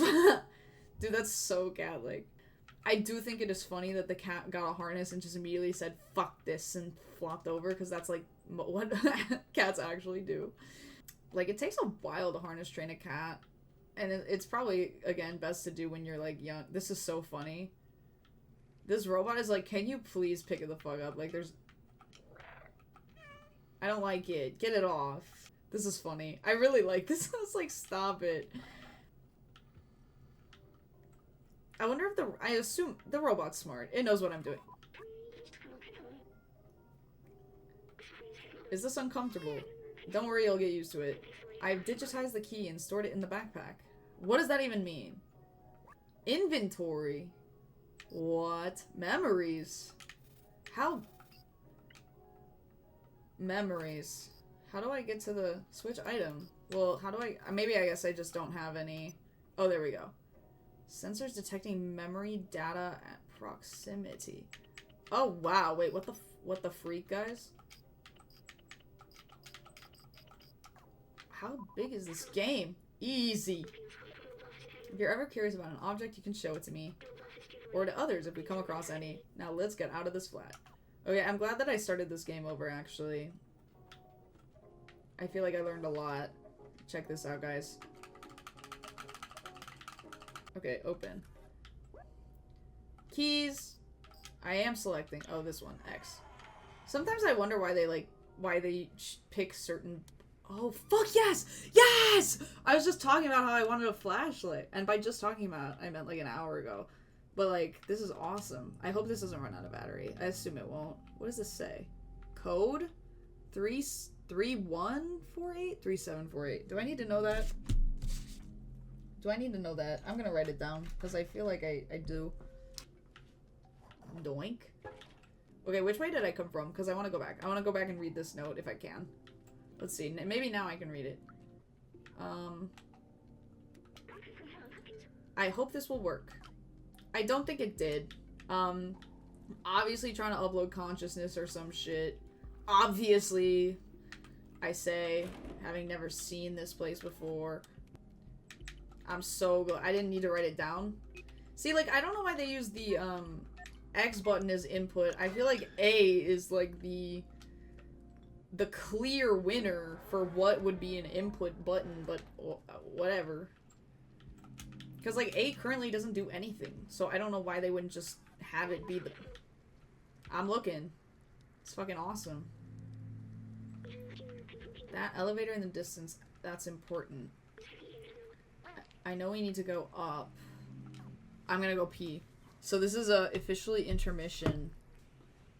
Dude, that's so cat-like. I do think it is funny that the cat got a harness and just immediately said, fuck this, and flopped over, because that's, like, what cats actually do. Like, it takes a while to harness train a cat, and it's probably, again, best to do when you're, like, young. This is so funny. This robot is like, can you please pick it the fuck up? Like, there's... I don't like it. Get it off. This is funny. I really like this. I was like, stop it. I wonder if I assume the robot's smart. It knows what I'm doing. Is this uncomfortable? Don't worry, you'll get used to it. I've digitized the key and stored it in the backpack. What does that even mean? Inventory. What? Memories. How? Memories. How do I get to the switch item? Well, how do I... Maybe I guess I just don't have any... Oh, there we go. Sensors detecting memory data at proximity. Oh, wow. Wait, what the freak, guys? How big is this game? Easy. If you're ever curious about an object, you can show it to me. Or to others if we come across any. Now let's get out of this flat. Okay, I'm glad that I started this game over, actually. I feel like I learned a lot. Check this out, guys. Okay, open. Keys. I am selecting. Oh, this one. X. Sometimes I wonder why they pick certain... Oh, fuck yes! Yes! I was just talking about how I wanted a flashlight. And by just talking about, I meant like an hour ago. But like, this is awesome. I hope this doesn't run out of battery. I assume it won't. What does this say? Code? 3148? 3748. Do I need to know that? Do I need to know that? I'm gonna write it down, because I feel like I do. Doink. Okay, which way did I come from? Because I want to go back. I want to go back and read this note if I can. Let's see. Maybe now I can read it. I hope this will work. I don't think it did. Obviously trying to upload consciousness or some shit. Obviously, I say, having never seen this place before. I'm so good. I didn't need to write it down. See, like, I don't know why they use the, X button as input. I feel like A is, like, the clear winner for what would be an input button, but whatever. Because, like, A currently doesn't do anything, so I don't know why they wouldn't just have it be the... I'm looking. It's fucking awesome. That elevator in the distance, that's important. I know we need to go up. I'm gonna go pee. So this is officially intermission.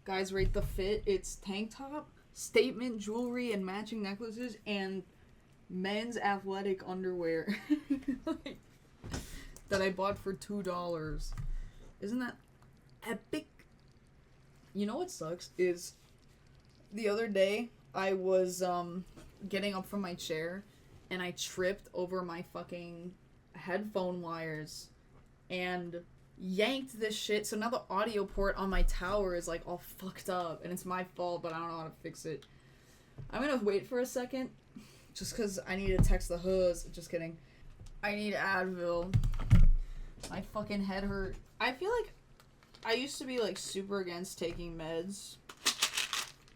Guys, rate the fit. It's tank top, statement jewelry, and matching necklaces, and men's athletic underwear. Like, that I bought for $2. Isn't that epic? You know what sucks is the other day I was getting up from my chair and I tripped over my fucking headphone wires and yanked this shit, so now the audio port on my tower is like all fucked up and it's my fault, but I don't know how to fix it. I'm gonna wait for a second just because I need to text the hoods. Just kidding. I need Advil. My fucking head hurt. I feel like I used to be like super against taking meds,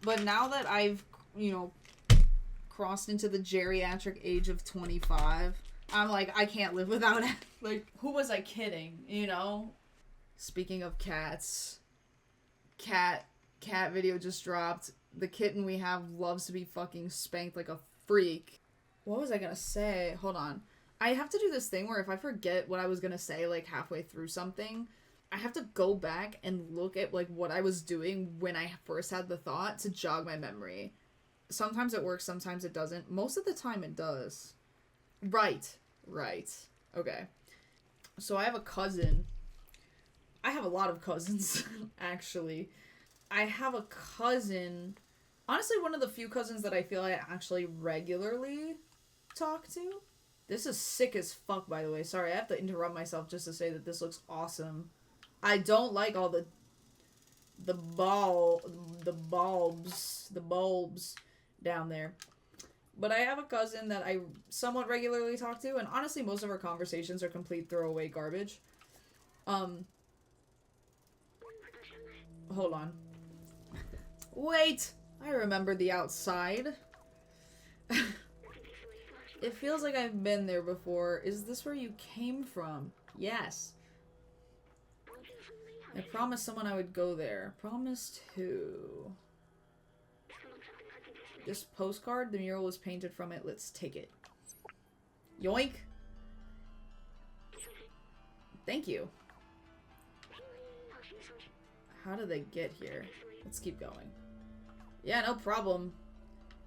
but now that I've, you know, crossed into the geriatric age of 25, I'm like, I can't live without it. Like, who was I kidding, you know? Speaking of cats, cat video just dropped. The kitten we have loves to be fucking spanked like a freak. What was I gonna say? Hold on. I have to do this thing where if I forget what I was gonna say, like, halfway through something, I have to go back and look at, like, what I was doing when I first had the thought to jog my memory. Sometimes it works, sometimes it doesn't. Most of the time it does. Right. Okay. So I have a cousin. I have a lot of cousins, actually. I have a cousin, honestly one of the few cousins that I feel I actually regularly talk to. This is sick as fuck, by the way. Sorry, I have to interrupt myself just to say that this looks awesome. I don't like all the bulbs down there. But I have a cousin that I somewhat regularly talk to, and honestly most of our conversations are complete throwaway garbage. Hold on. Wait! I remember the outside. It feels like I've been there before. Is this where you came from? Yes. I promised someone I would go there. Promised who? This postcard, the mural was painted from it. Let's take it. Yoink! Thank you. How did they get here? Let's keep going. Yeah, no problem.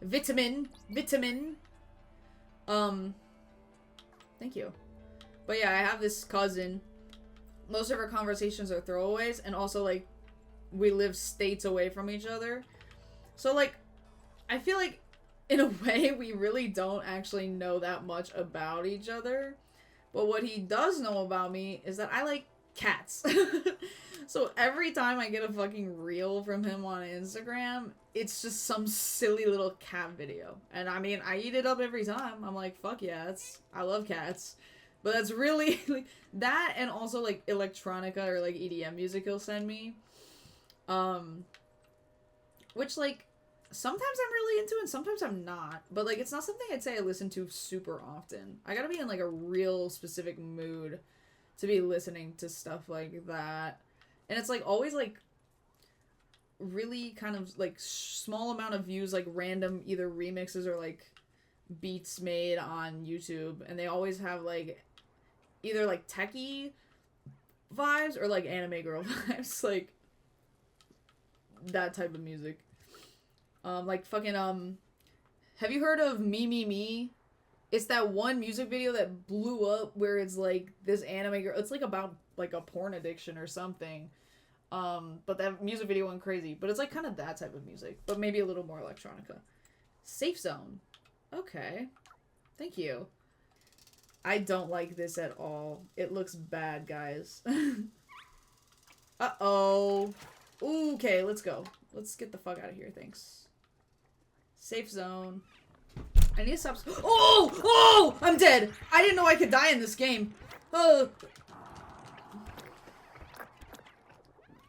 Vitamin! Thank you. But yeah, I have this cousin. Most of our conversations are throwaways, and also, like, we live states away from each other. So, like, I feel like, in a way, we really don't actually know that much about each other. But what he does know about me is that I like cats. So every time I get a fucking reel from him on Instagram, it's just some silly little cat video. And I mean, I eat it up every time. I'm like, fuck yeah, I love cats. But that's really, like, that and also, like, electronica or, like, EDM music he'll send me. Which, like, sometimes I'm really into it, and sometimes I'm not. But, like, it's not something I'd say I listen to super often. I gotta be in, like, a real specific mood to be listening to stuff like that. And it's, like, always, like, really kind of, like, small amount of views, like, random either remixes or, like, beats made on YouTube. And they always have, like, either, like, techie vibes or, like, anime girl vibes. Like, that type of music. Like, fucking, have you heard of Me Me Me? It's that one music video that blew up where it's, like, this anime girl. It's, like, about, like, a porn addiction or something. But that music video went crazy. But it's, like, kind of that type of music. But maybe a little more electronica. Safe Zone. Okay. Thank you. I don't like this at all. It looks bad, guys. Uh-oh. Okay, let's go. Let's get the fuck out of here, thanks. Safe zone. I need to stop. Oh! Oh! I'm dead! I didn't know I could die in this game. Oh.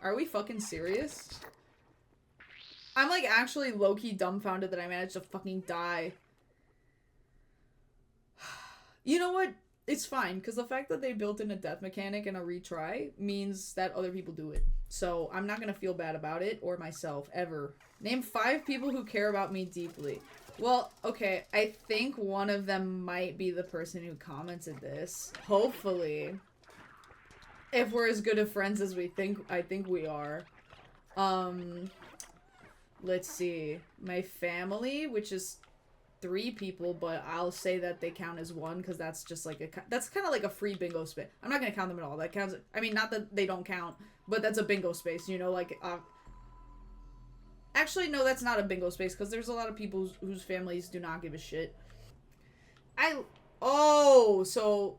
Are we fucking serious? I'm like actually low-key dumbfounded that I managed to fucking die. You know what? It's fine, because the fact that they built in a death mechanic and a retry means that other people do it. So I'm not gonna feel bad about it, or myself, ever. Name 5 people who care about me deeply. Well, okay, I think one of them might be the person who commented this. Hopefully. If we're as good of friends as I think we are. Let's see. My family, which is 3 people, but I'll say that they count as 1 because that's just like that's kind of like a free bingo space. I'm not gonna count them at all. That counts. I mean, not that they don't count, but that's a bingo space. You know, like actually, no, that's not a bingo space because there's a lot of people whose families do not give a shit. So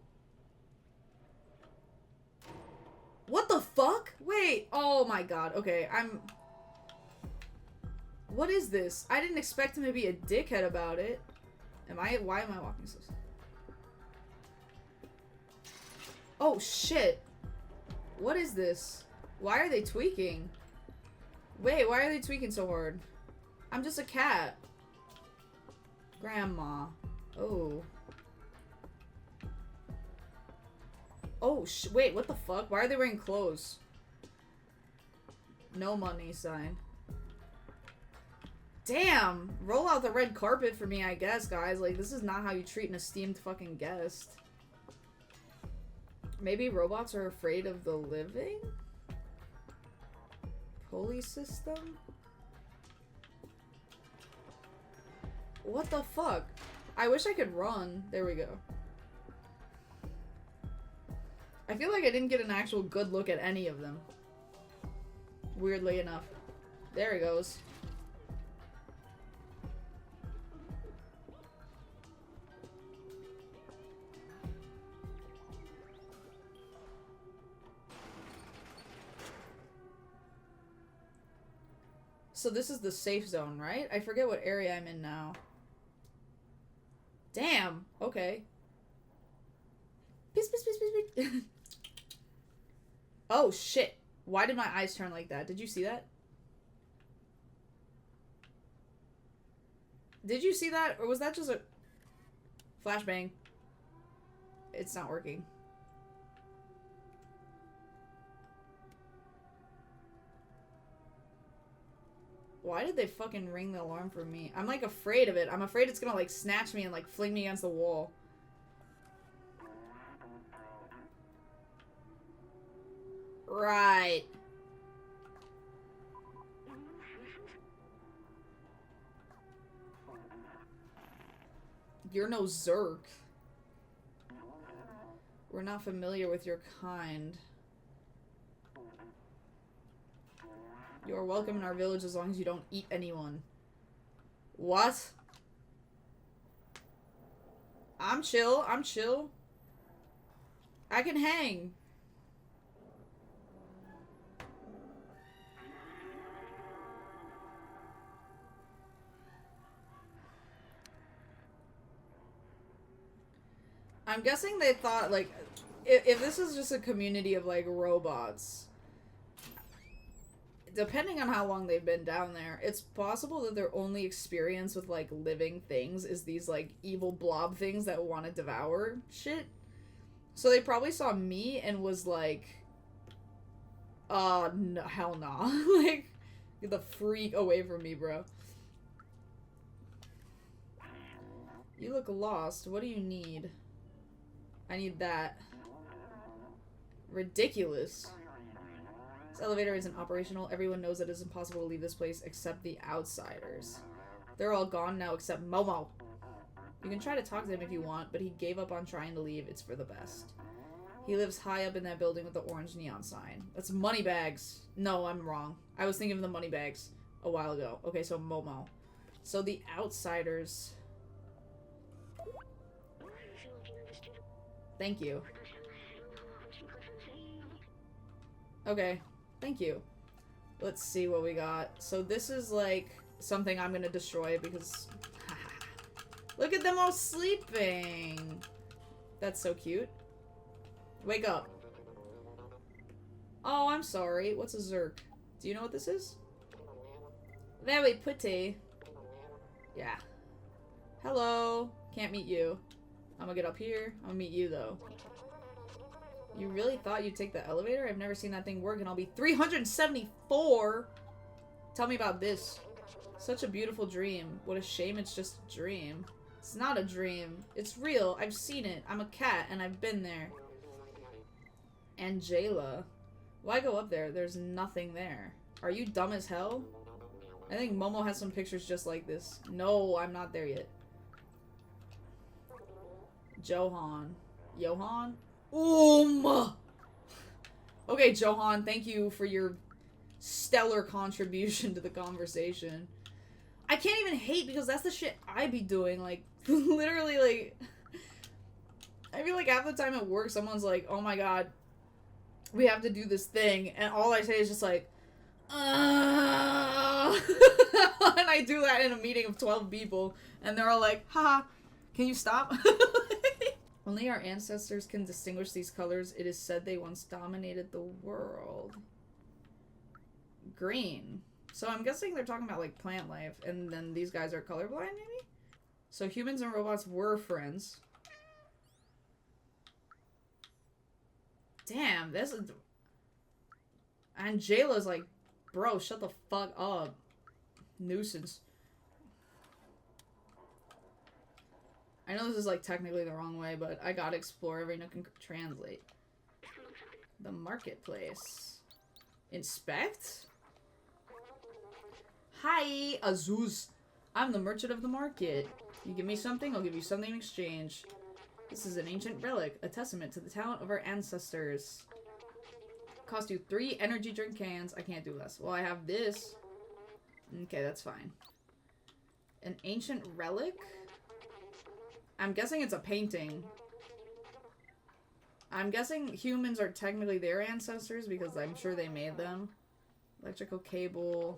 what the fuck? Wait. Oh my god. Okay, What is this? I didn't expect him to be a dickhead about it. Why am I walking so slow? Oh shit. What is this? Why are they tweaking? Wait, why are they tweaking so hard? I'm just a cat. Grandma. Oh. Oh, wait, what the fuck? Why are they wearing clothes? No money sign. Damn! Roll out the red carpet for me, I guess, guys. Like, this is not how you treat an esteemed fucking guest. Maybe robots are afraid of the living? Pulley system? What the fuck? I wish I could run. There we go. I feel like I didn't get an actual good look at any of them. Weirdly enough. There he goes. So this is the safe zone, right? I forget what area I'm in now. Damn! Okay. Peace, peace, peace, peace, peace. Oh, shit. Why did my eyes turn like that? Did you see that? Did you see that? Or was that just a flashbang? It's not working. Why did they fucking ring the alarm for me? I'm like afraid of it. I'm afraid it's gonna like snatch me and like fling me against the wall. Right. You're no Zerk. We're not familiar with your kind. You're welcome in our village as long as you don't eat anyone. What? I'm chill. I'm chill. I can hang. I'm guessing they thought, like, if this is just a community of, like, robots, depending on how long they've been down there, it's possible that their only experience with, like, living things is these, like, evil blob things that want to devour shit. So they probably saw me and was like, no, hell nah. Like, get the freak away from me, bro. You look lost. What do you need? I need that. Ridiculous. This elevator isn't operational. Everyone knows that it's impossible to leave this place except the outsiders. They're all gone now except Momo. You can try to talk to him if you want, but he gave up on trying to leave. It's for the best. He lives high up in that building with the orange neon sign. That's Moneybags. No, I'm wrong. I was thinking of the Moneybags a while ago. Okay, so Momo. So the outsiders... Thank you. Okay, thank you. Let's see what we got. So this is like something I'm gonna destroy because... Look at them all sleeping! That's so cute. Wake up. Oh, I'm sorry. What's a Zerk? Do you know what this is? Very pretty. Yeah. Hello. Can't meet you. I'm gonna get up here. I'm gonna meet you, though. You really thought you'd take the elevator? I've never seen that thing work, and I'll be 374? Tell me about this. Such a beautiful dream. What a shame it's just a dream. It's not a dream. It's real. I've seen it. I'm a cat, and I've been there. Angela. Why go up there? There's nothing there. Are you dumb as hell? I think Momo has some pictures just like this. No, I'm not there yet. Johan. Johan? Okay, Johan, thank you for your stellar contribution to the conversation. I can't even hate because that's the shit I be doing. Like, literally, like... I feel like half the time at work, someone's like, oh my god, we have to do this thing, and all I say is just like, and I do that in a meeting of 12 people, and they're all like, haha, can you stop? Only our ancestors can distinguish these colors. It is said they once dominated the world. Green. So I'm guessing they're talking about, like, plant life, and then these guys are colorblind, maybe? So humans and robots were friends. Damn, this is... Angela's like, bro, shut the fuck up. Nuisance. I know this is, like, technically the wrong way, but I gotta explore every nook and translate. The marketplace. Inspect? Hi, Azuz. I'm the merchant of the market. You give me something, I'll give you something in exchange. This is an ancient relic, a testament to the talent of our ancestors. Cost you 3 energy drink cans. I can't do less. Well, I have this. Okay, that's fine. An ancient relic? I'm guessing it's a painting. I'm guessing humans are technically their ancestors because I'm sure they made them. Electrical cable.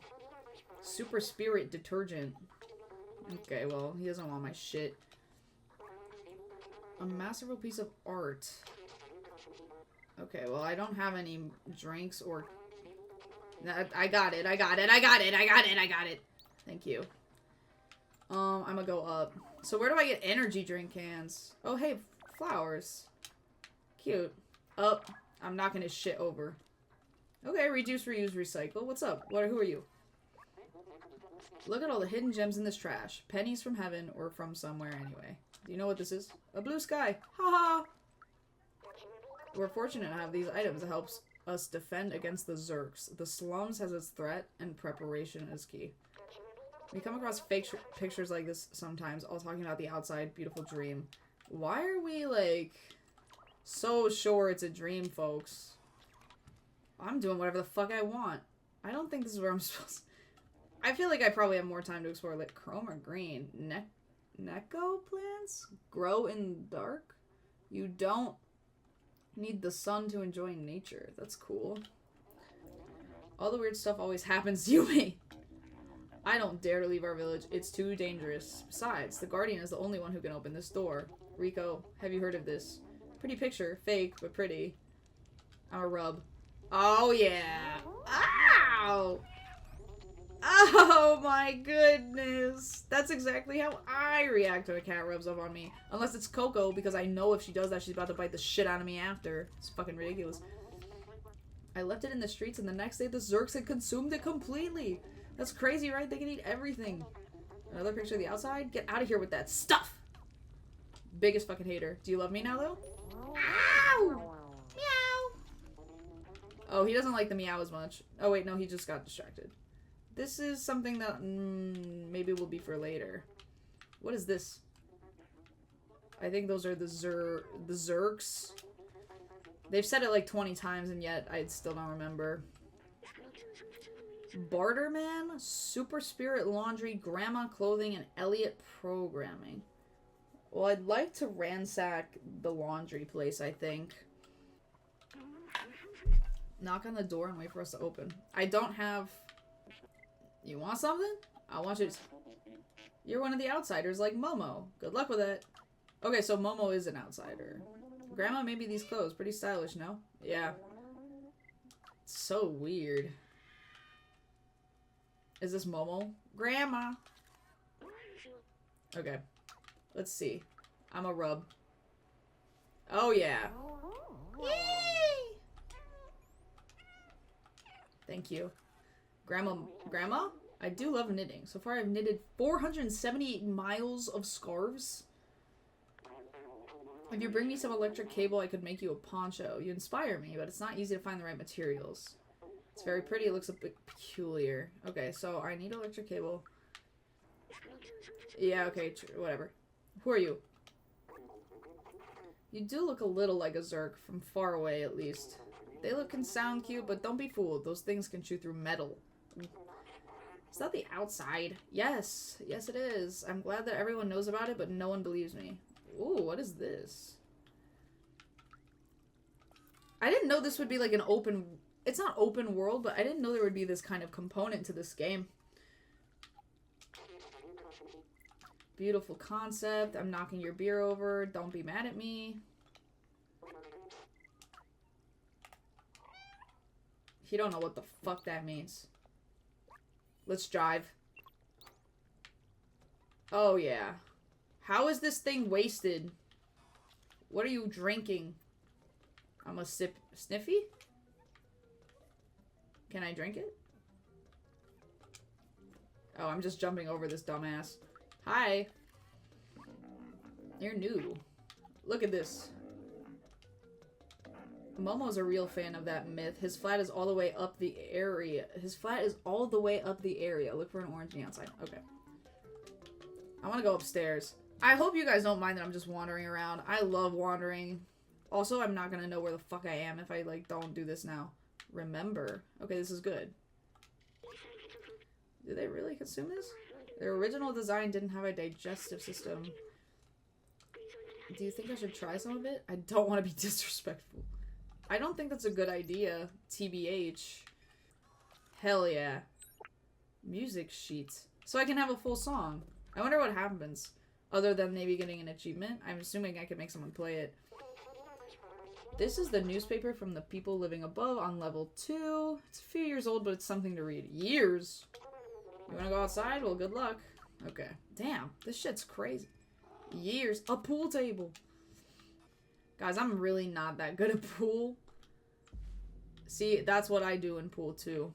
Super spirit detergent. Okay, well, he doesn't want my shit. A masterful piece of art. Okay, well, I don't have any drinks or... I got it. Thank you. I'm gonna go up. So where do I get energy drink cans? Oh, hey, flowers. Cute. Oh, I'm knocking his shit over. Okay, reduce, reuse, recycle. What's up? Who are you? Look at all the hidden gems in this trash. Pennies from heaven or from somewhere anyway. Do you know what this is? A blue sky. Haha! We're fortunate to have these items that helps us defend against the Zerks. The slums has its threat, and preparation is key. We come across fake pictures like this sometimes, all talking about the outside beautiful dream. Why are we, like, so sure it's a dream, folks? I'm doing whatever the fuck I want. I don't think this is where I'm supposed to... I feel like I probably have more time to explore, like, chrome or green. Neko plants? Grow in the dark? You don't need the sun to enjoy nature. That's cool. All the weird stuff always happens to you. I don't dare to leave our village. It's too dangerous. Besides, the Guardian is the only one who can open this door. Rico, have you heard of this? Pretty picture. Fake, but pretty. I'm a rub. Oh, yeah. Ah! Ow! Oh my goodness! That's exactly how I react when a cat rubs up on me. Unless it's Coco, because I know if she does that, she's about to bite the shit out of me after. It's fucking ridiculous. I left it in the streets, and the next day the Zerks had consumed it completely. That's crazy, right? They can eat everything. Another picture of the outside? Get out of here with that stuff! Biggest fucking hater. Do you love me now, though? Ow! Meow! Oh, he doesn't like the meow as much. Oh, wait, no, he just got distracted. This is something that maybe will be for later. What is this? I think those are the Zerks. They've said it like 20 times, and yet I still don't remember. Barterman, Super Spirit Laundry, Grandma Clothing, and Elliot Programming. Well, I'd like to ransack the laundry place, I think. Knock on the door and wait for us to open. I don't have... You want something? I want you to... You're one of the outsiders like Momo. Good luck with it. Okay, so Momo is an outsider. Grandma made me these clothes. Pretty stylish, no? Yeah. It's so weird. Is this Momo? Grandma! Okay. Let's see. I'm a rub. Oh, yeah. Yay! Thank you. Grandma? I do love knitting. So far I've knitted 478 miles of scarves. If you bring me some electric cable, I could make you a poncho. You inspire me, but it's not easy to find the right materials. It's very pretty. It looks a bit peculiar. Okay, so I need electric cable. Yeah, okay, whatever. Who are you? You do look a little like a Zerk, from far away at least. They look and sound cute, but don't be fooled. Those things can chew through metal. Is that the outside? Yes. Yes, it is. I'm glad that everyone knows about it, but no one believes me. Ooh, what is this? I didn't know this would be like an open... It's not open world, but I didn't know there would be this kind of component to this game. Beautiful concept. I'm knocking your beer over. Don't be mad at me. You don't know what the fuck that means. Let's drive. Oh, yeah. How is this thing wasted? What are you drinking? I'm a sniffy? Can I drink it? Oh, I'm just jumping over this dumbass. Hi. You're new. Look at this. Momo's a real fan of that myth. His flat is all the way up the area. His flat is all the way up the area. Look for an orange on the outside. Okay. I want to go upstairs. I hope you guys don't mind that I'm just wandering around. I love wandering. Also, I'm not going to know where the fuck I am if I, like, don't do this now. Remember. Okay, this is good. Did they really consume this? Their original design didn't have a digestive system. Do you think I should try some of it? I don't want to be disrespectful. I don't think that's a good idea. TBH. Hell yeah. Music sheets. So I can have a full song. I wonder what happens. Other than maybe getting an achievement. I'm assuming I could make someone play it. This is the newspaper from the people living above on level 2. It's a few years old, but it's something to read. Years? You wanna go outside? Well, good luck. Okay. Damn, this shit's crazy. Years. A pool table. Guys, I'm really not that good at pool. See, that's what I do in pool too.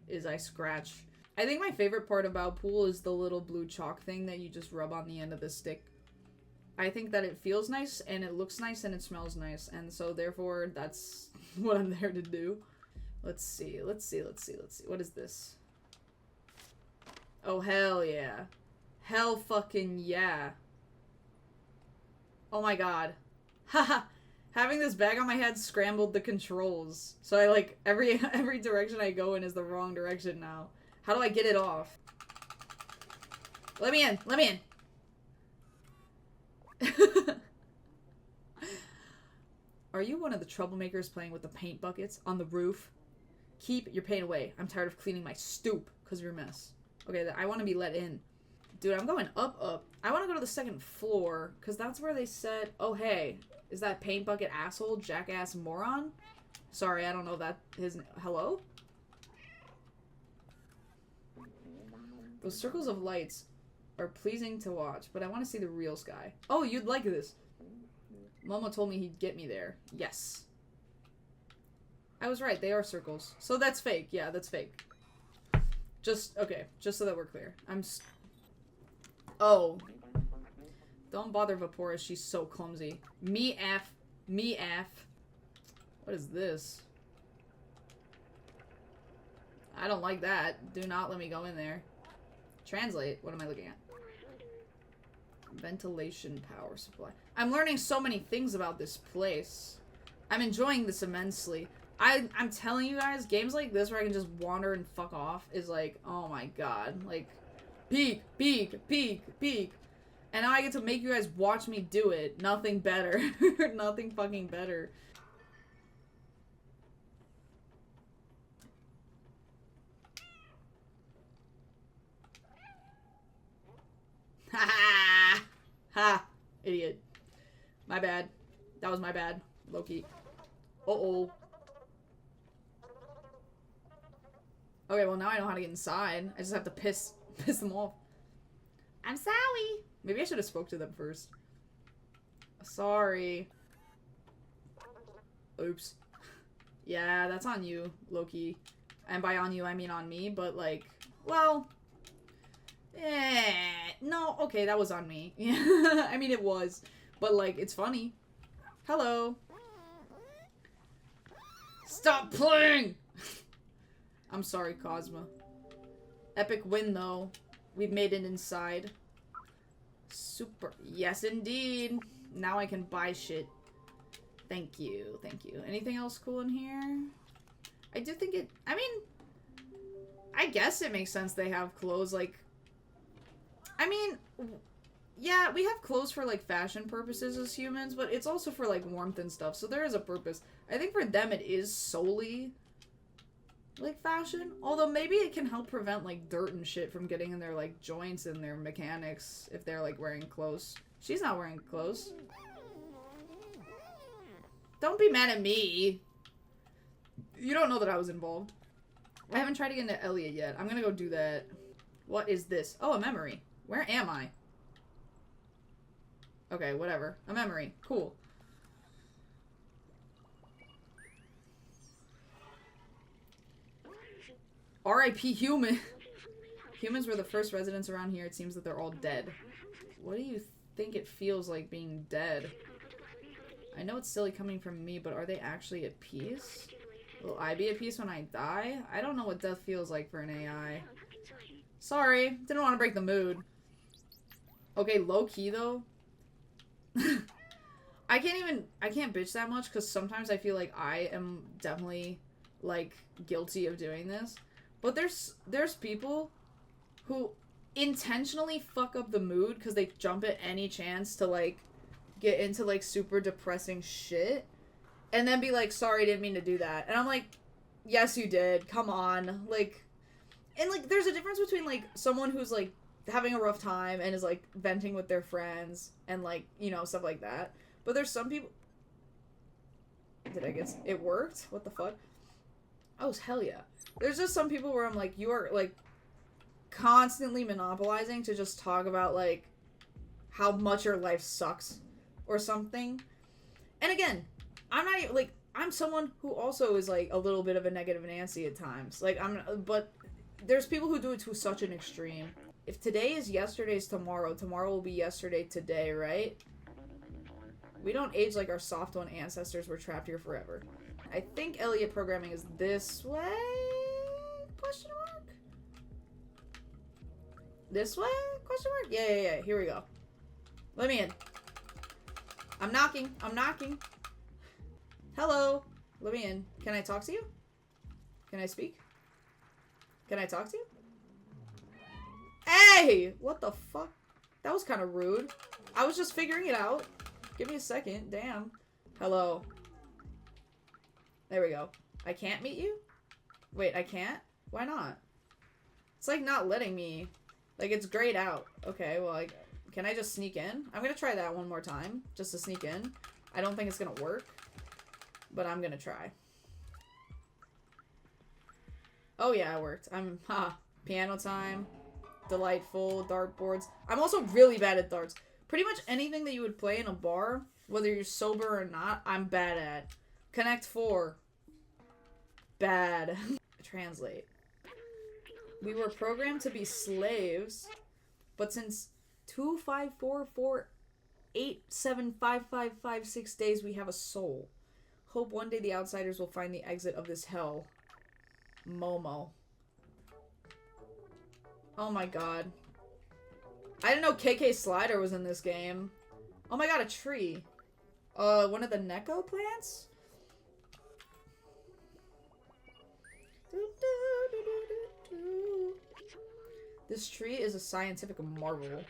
Is I scratch. I think my favorite part about pool is the little blue chalk thing that you just rub on the end of the stick. I think that it feels nice, and it looks nice, and it smells nice. And so, therefore, that's what I'm there to do. Let's see. What is this? Oh, hell yeah. Hell fucking yeah. Oh my god. Haha. Having this bag on my head scrambled the controls. So I, like, every direction I go in is the wrong direction now. How do I get it off? Let me in. Let me in. Are you one of the troublemakers playing with the paint buckets on the roof? Keep your paint away. I'm tired of cleaning my stoop because of your mess. Okay, I want to be let in. Dude, I'm going up. I want to go to the second floor because that's where they said, oh, hey, is that paint bucket asshole, jackass moron? Sorry, I don't know that his... Hello? Those circles of lights are pleasing to watch, but I want to see the real sky. Oh, you'd like this. Momo told me he'd get me there. Yes. I was right, they are circles. So that's fake. Yeah, that's fake. Just, okay, just so that we're clear. Oh. Don't bother Vapora, she's so clumsy. Me F. What is this? I don't like that. Do not let me go in there. Translate. What am I looking at? Ventilation power supply. I'm learning so many things about this place. I'm enjoying this immensely. I'm telling you guys, games like this where I can just wander and fuck off is like, oh my god. Like, peek. And now I get to make you guys watch me do it. Nothing better. Nothing fucking better. Ha! Ha! Idiot. My bad. That was my bad. Low-key. Uh-oh. Okay, well now I know how to get inside. I just have to piss them off. I'm sorry. Maybe I should have spoke to them first. Sorry. Oops. Yeah, that's on you, Loki. And by on you, I mean on me, but like, well... no, okay, that was on me. I mean, it was. But like, it's funny. Hello. Stop playing! I'm sorry, Cosma. Epic win, though. We've made it inside. Super. Yes, indeed. Now I can buy shit. Thank you. Thank you. Anything else cool in here? I do think it... I mean... I guess it makes sense they have clothes, like... I mean... Yeah, we have clothes for, like, fashion purposes as humans, but it's also for, like, warmth and stuff, so there is a purpose. I think for them it is solely... like fashion, although maybe it can help prevent like dirt and shit from getting in their like joints and their mechanics if they're like wearing clothes. She's not wearing clothes. Don't be mad at me. You don't know that I was involved. I haven't tried to get into Elliot yet. I'm gonna go do that. What is this? Oh, a memory. Where am I? Okay, whatever. A memory. Cool. R.I.P. human. Humans were the first residents around here. It seems that they're all dead. What do you think it feels like being dead? I know it's silly coming from me, but are they actually at peace? Will I be at peace when I die? I don't know what death feels like for an AI. Sorry. Didn't want to break the mood. Okay, low-key, though. I can't bitch that much, because sometimes I feel like I am definitely, like, guilty of doing this. But there's people who intentionally fuck up the mood because they jump at any chance to, like, get into, like, super depressing shit. And then be like, sorry, didn't mean to do that. And I'm like, yes, you did. Come on. Like, and, like, there's a difference between, like, someone who's, like, having a rough time and is, like, venting with their friends and, like, you know, stuff like that. But there's some people... Did I guess... It worked? What the fuck? Oh, hell yeah. There's just some people where I'm like, you are, like, constantly monopolizing to just talk about, like, how much your life sucks or something. And again, I'm not even, like, I'm someone who also is, like, a little bit of a negative Nancy at times. Like, but there's people who do it to such an extreme. If today is yesterday's tomorrow, tomorrow will be yesterday today, right? We don't age like our soft one ancestors were trapped here forever. I think Elliot programming is this way? Question mark? This way? Question mark? Yeah. Here we go. Let me in. I'm knocking. Hello. Let me in. Can I talk to you? Can I speak? Can I talk to you? Hey! What the fuck? That was kind of rude. I was just figuring it out. Give me a second. Damn. Hello. There we go. I can't meet you? Wait, I can't? Why not? It's like not letting me. Like, it's grayed out. Okay, well, like, can I just sneak in? I'm gonna try that one more time. Just to sneak in. I don't think it's gonna work. But I'm gonna try. Oh yeah, it worked. Piano time. delightful. Dartboards. I'm also really bad at darts. Pretty much anything that you would play in a bar, whether you're sober or not, I'm bad at. Connect 4. Bad. Translate. We were programmed to be slaves, but since 25448755556 days, we have a soul. Hope one day the outsiders will find the exit of this hell. Momo. Oh my god. I didn't know KK Slider was in this game. Oh my god, a tree. One of the Neko plants? This tree is a scientific marvel.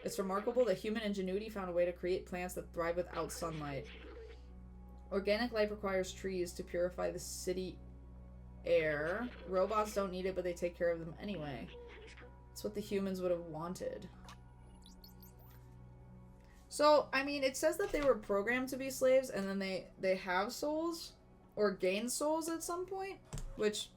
It's remarkable that human ingenuity found a way to create plants that thrive without sunlight. Organic life requires trees to purify the city air. Robots don't need it, but they take care of them anyway. It's what the humans would have wanted. So, I mean, it says that they were programmed to be slaves, and then they have souls, or gain souls at some point, which,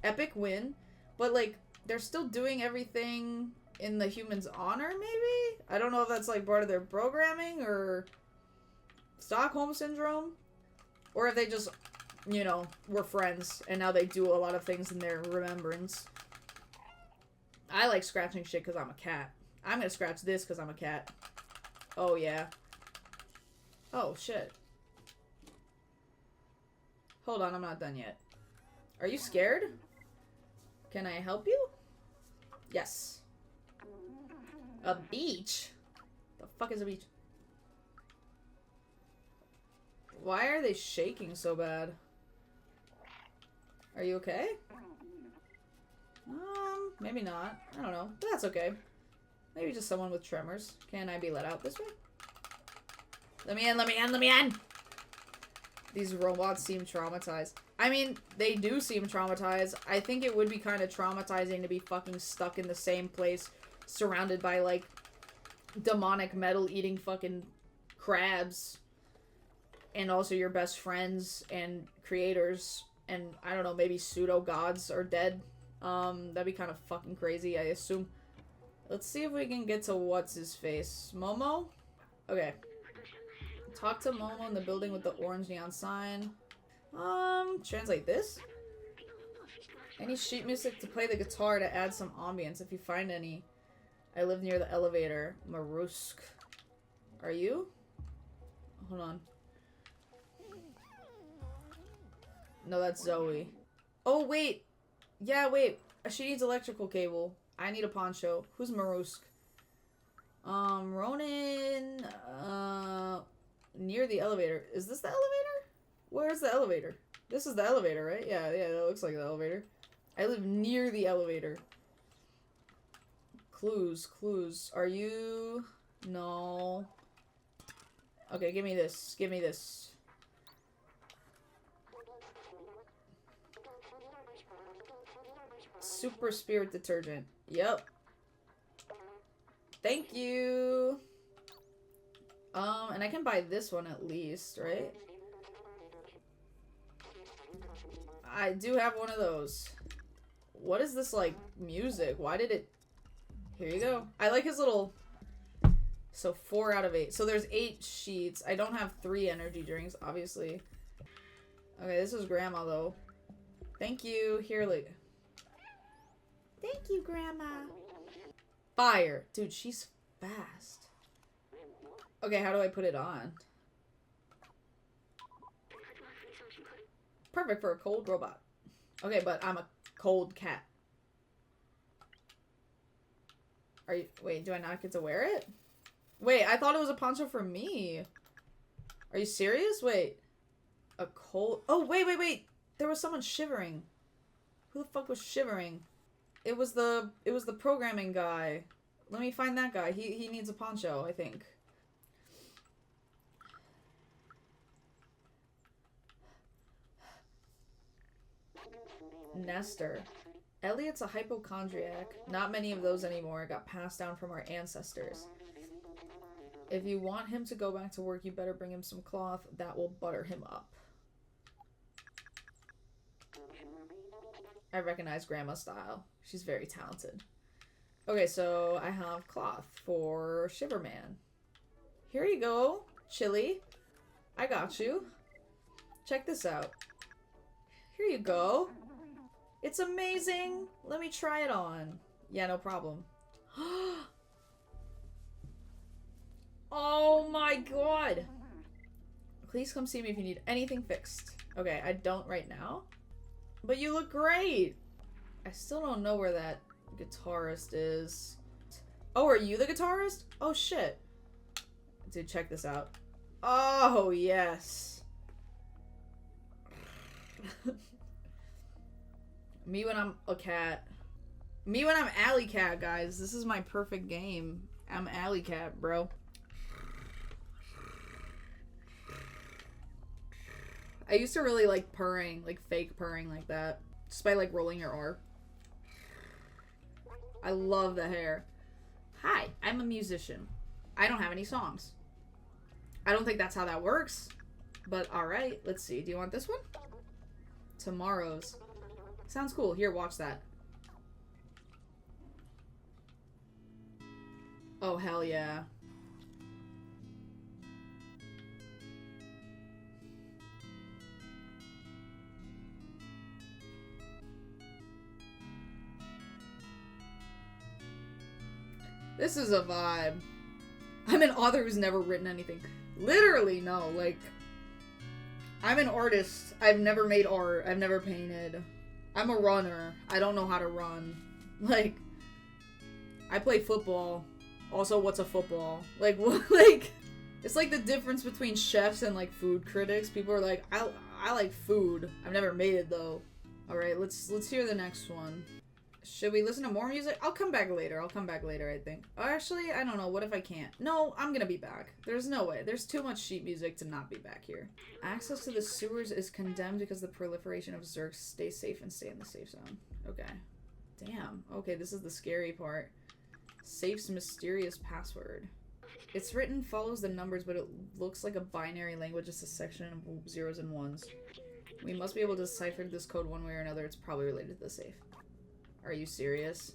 epic win. But, like, they're still doing everything in the human's honor, maybe? I don't know if that's, like, part of their programming, or Stockholm Syndrome, or if they just, you know, were friends, and now they do a lot of things in their remembrance. I like scratching shit because I'm a cat. I'm gonna scratch this because I'm a cat. Oh, yeah. Oh, shit. Hold on, I'm not done yet. Are you scared? Can I help you? Yes. A beach? The fuck is a beach? Why are they shaking so bad? Are you okay? Maybe not. I don't know. But that's okay. Maybe just someone with tremors. Can I be let out this way? Let me in, let me in, let me in! These robots seem traumatized. I mean, they do seem traumatized. I think it would be kind of traumatizing to be fucking stuck in the same place, surrounded by, like, demonic metal-eating fucking crabs. And also your best friends and creators. And, I don't know, maybe pseudo-gods are dead. That'd be kind of fucking crazy, I assume. Let's see if we can get to what's-his-face. Momo? Okay. Talk to Momo in the building with the orange neon sign. Translate this? Any sheet music to play the guitar to add some ambience if you find any. I live near the elevator. Marusk. Are you? Hold on. No, that's Zoe. Oh, wait! Yeah, wait. She needs electrical cable. I need a poncho. Who's Marusk? Ronan, near the elevator. Is this the elevator? Where's the elevator? This is the elevator, right? Yeah, that looks like the elevator. I live near the elevator. Clues. Are you... No. Okay, give me this. Give me this. Super Spirit Detergent. Yep. Thank you. And I can buy this one at least, right? I do have one of those. What is this, like, music? Why did it... Here you go. I like his little... So 4 out of 8. So there's 8 sheets. I don't have 3 energy drinks, obviously. Okay, this is Grandma, though. Thank you. Here, like... Thank you, Grandma. Fire. Dude, she's fast. Okay, how do I put it on? Perfect for a cold robot. Okay, but I'm a cold cat. Are you... Wait, do I not get to wear it? Wait, I thought it was a poncho for me. Are you serious? Wait. A cold... Oh, wait. There was someone shivering. Who the fuck was shivering? It was the programming guy. Let me find that guy. He needs a poncho, I think. Nestor. Elliot's a hypochondriac. Not many of those anymore. Got passed down from our ancestors. If you want him to go back to work, you better bring him some cloth. That will butter him up. I recognize Grandma's style. She's very talented. Okay, so I have cloth for Shiverman. Here you go, Chili. I got you. Check this out. Here you go. It's amazing. Let me try it on. Yeah, no problem. Oh my god. Please come see me if you need anything fixed. Okay, I don't right now. But you look great. I still don't know where that guitarist is. Oh, are you the guitarist? Oh shit. Dude, check this out. Oh, yes. Me when I'm a cat. Me when I'm AllieCat, guys. This is my perfect game. I'm AllieCat, bro. I used to really like purring, like fake purring like that. Just by like rolling your R. I love the hair. Hi, I'm a musician. I don't have any songs. I don't think that's how that works. But alright, let's see. Do you want this one? Tomorrow's. Sounds cool. Here, watch that. Oh, hell yeah. This is a vibe. I'm an author who's never written anything. Literally, no. Like, I'm an artist. I've never made art. I've never painted. I'm a runner. I don't know how to run. Like, I play football. Also, what's a football? Like, what? Like, it's like the difference between chefs and, like, food critics. People are like, I like food. I've never made it, though. Alright, let's hear the next one. Should we listen to more music? I'll come back later. I think. Oh, actually, I don't know. What if I can't? No, I'm gonna be back. There's no way. There's too much sheet music to not be back here. Access to the sewers is condemned because of the proliferation of Zerks. Stay safe and stay in the safe zone. Okay. Damn. Okay, this is the scary part. Safe's mysterious password. It's written, follows the numbers, but it looks like a binary language. It's a section of zeros and ones. We must be able to decipher this code one way or another. It's probably related to the safe. Are you serious?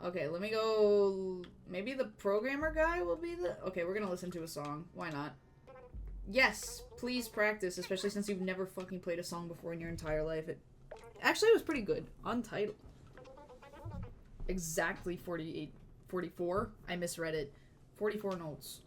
Okay, let me go... Maybe the programmer guy will be the... Okay, we're gonna listen to a song. Why not? Yes! Please practice, especially since you've never fucking played a song before in your entire life. Actually, it was pretty good. Untitled. Exactly 48... 44? I misread it. 44 notes.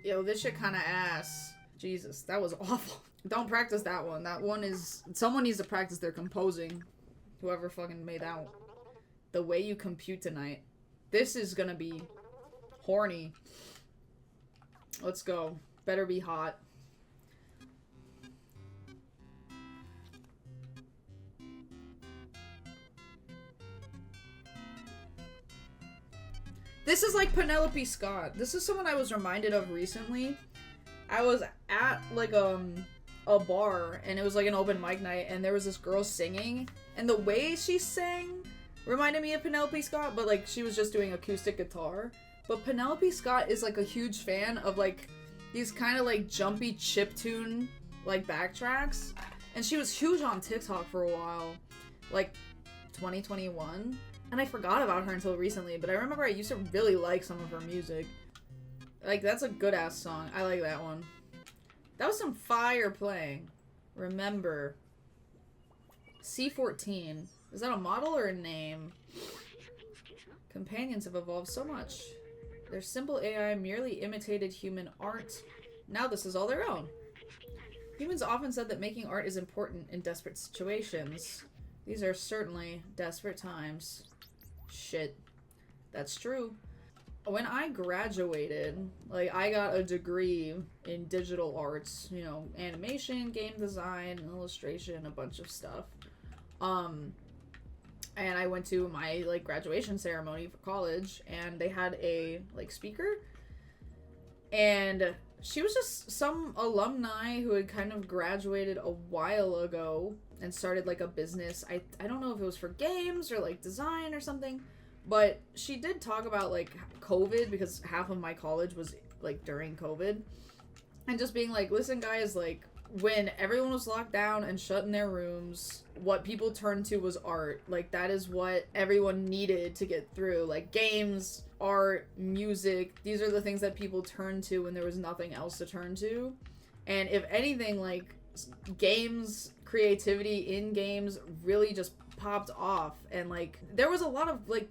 Yo, this shit kinda ass. Jesus, that was awful. Don't practice that one. That one is... Someone needs to practice their composing. Whoever fucking made that one. The way you compute tonight. This is gonna be... horny. Let's go. Better be hot. This is like Penelope Scott. This is someone I was reminded of recently. I was at like a bar and it was like an open mic night and there was this girl singing and the way she sang reminded me of Penelope Scott, but like she was just doing acoustic guitar. But Penelope Scott is like a huge fan of like these kind of like jumpy chiptune like backtracks, and she was huge on TikTok for a while, like 2021. And I forgot about her until recently, but I remember I used to really like some of her music. Like, that's a good-ass song. I like that one. That was some fire playing. Remember. C14. Is that a model or a name? Companions have evolved so much. Their simple AI merely imitated human art. Now this is all their own. Humans often said that making art is important in desperate situations. These are certainly desperate times. Shit. That's true. When I graduated, like, I got a degree in digital arts, you know, animation, game design, illustration, a bunch of stuff. And I went to my, like, graduation ceremony for college, and they had a, like, speaker, and she was just some alumni who had kind of graduated a while ago and started like a business. I don't know if it was for games or like design or something, but she did talk about like COVID, because half of my college was like during COVID, and just being like, listen guys, like when everyone was locked down and shut in their rooms, what people turned to was art. Like that is what everyone needed to get through. Like games, art, music, these are the things that people turned to when there was nothing else to turn to. And if anything, like games, creativity in games really just popped off, and like there was a lot of like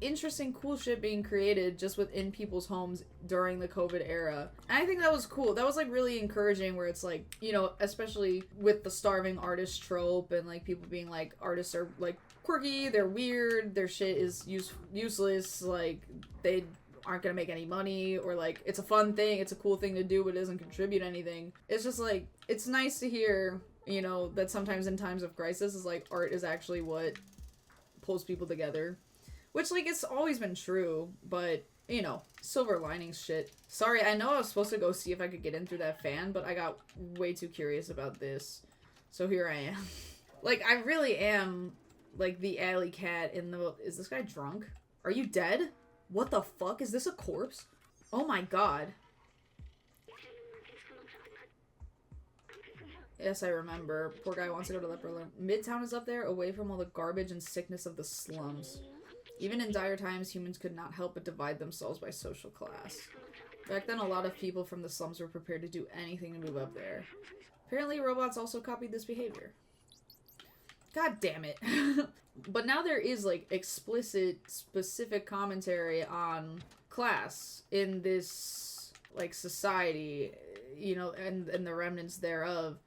interesting cool shit being created just within people's homes during the COVID era. And I think that was cool. That was like really encouraging, where it's like, you know, especially with the starving artist trope and like people being like, artists are like quirky, they're weird, their shit is useless, like they aren't gonna make any money, or like it's a fun thing, it's a cool thing to do, but it doesn't contribute anything. It's just like, it's nice to hear, you know, that sometimes in times of crisis is like art is actually what pulls people together. Which, like, it's always been true, but, you know, silver linings shit. Sorry, I know I was supposed to go see if I could get in through that fan, but I got way too curious about this. So here I am. Like, I really am, like, the alley cat in the... Is this guy drunk? Are you dead? What the fuck? Is this a corpse? Oh my god. Yes, I remember. Poor guy wants to go to Leper Island. Midtown is up there, away from all the garbage and sickness of the slums. Even in dire times, humans could not help but divide themselves by social class. Back then, a lot of people from the slums were prepared to do anything to move up there. Apparently, robots also copied this behavior. God damn it. But now there is, like, explicit, specific commentary on class in this, like, society, you know, and the remnants thereof.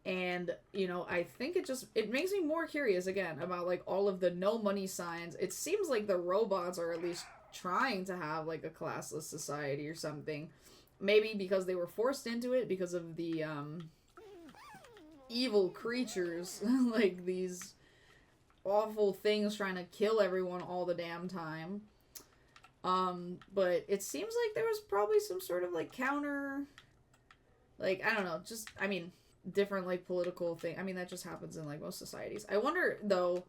And, you know, I think it makes me more curious, again, about, like, all of the no money signs. It seems like the robots are at least trying to have, like, a classless society or something. Maybe because they were forced into it because of the, evil creatures. Like, these awful things trying to kill everyone all the damn time. But it seems like there was probably some sort of, like, counter... Like, I don't know, just, I mean... different like political thing. I mean, that just happens in like most societies. I wonder though,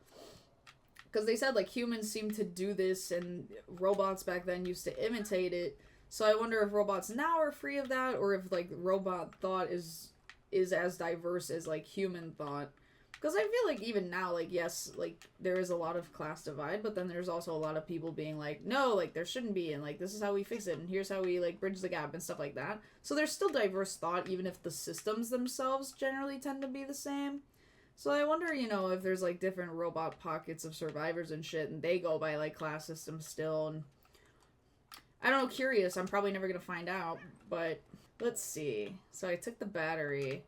because they said like humans seem to do this and robots back then used to imitate it. So I wonder if robots now are free of that, or if like robot thought is as diverse as like human thought. Because I feel like even now, like, yes, like, there is a lot of class divide, but then there's also a lot of people being like, no, like, there shouldn't be, and, like, this is how we fix it, and here's how we, like, bridge the gap, and stuff like that. So there's still diverse thought, even if the systems themselves generally tend to be the same. So I wonder, you know, if there's, like, different robot pockets of survivors and shit, and they go by, like, class systems still, and... I don't know, curious, I'm probably never gonna find out, but... Let's see. So I took the battery.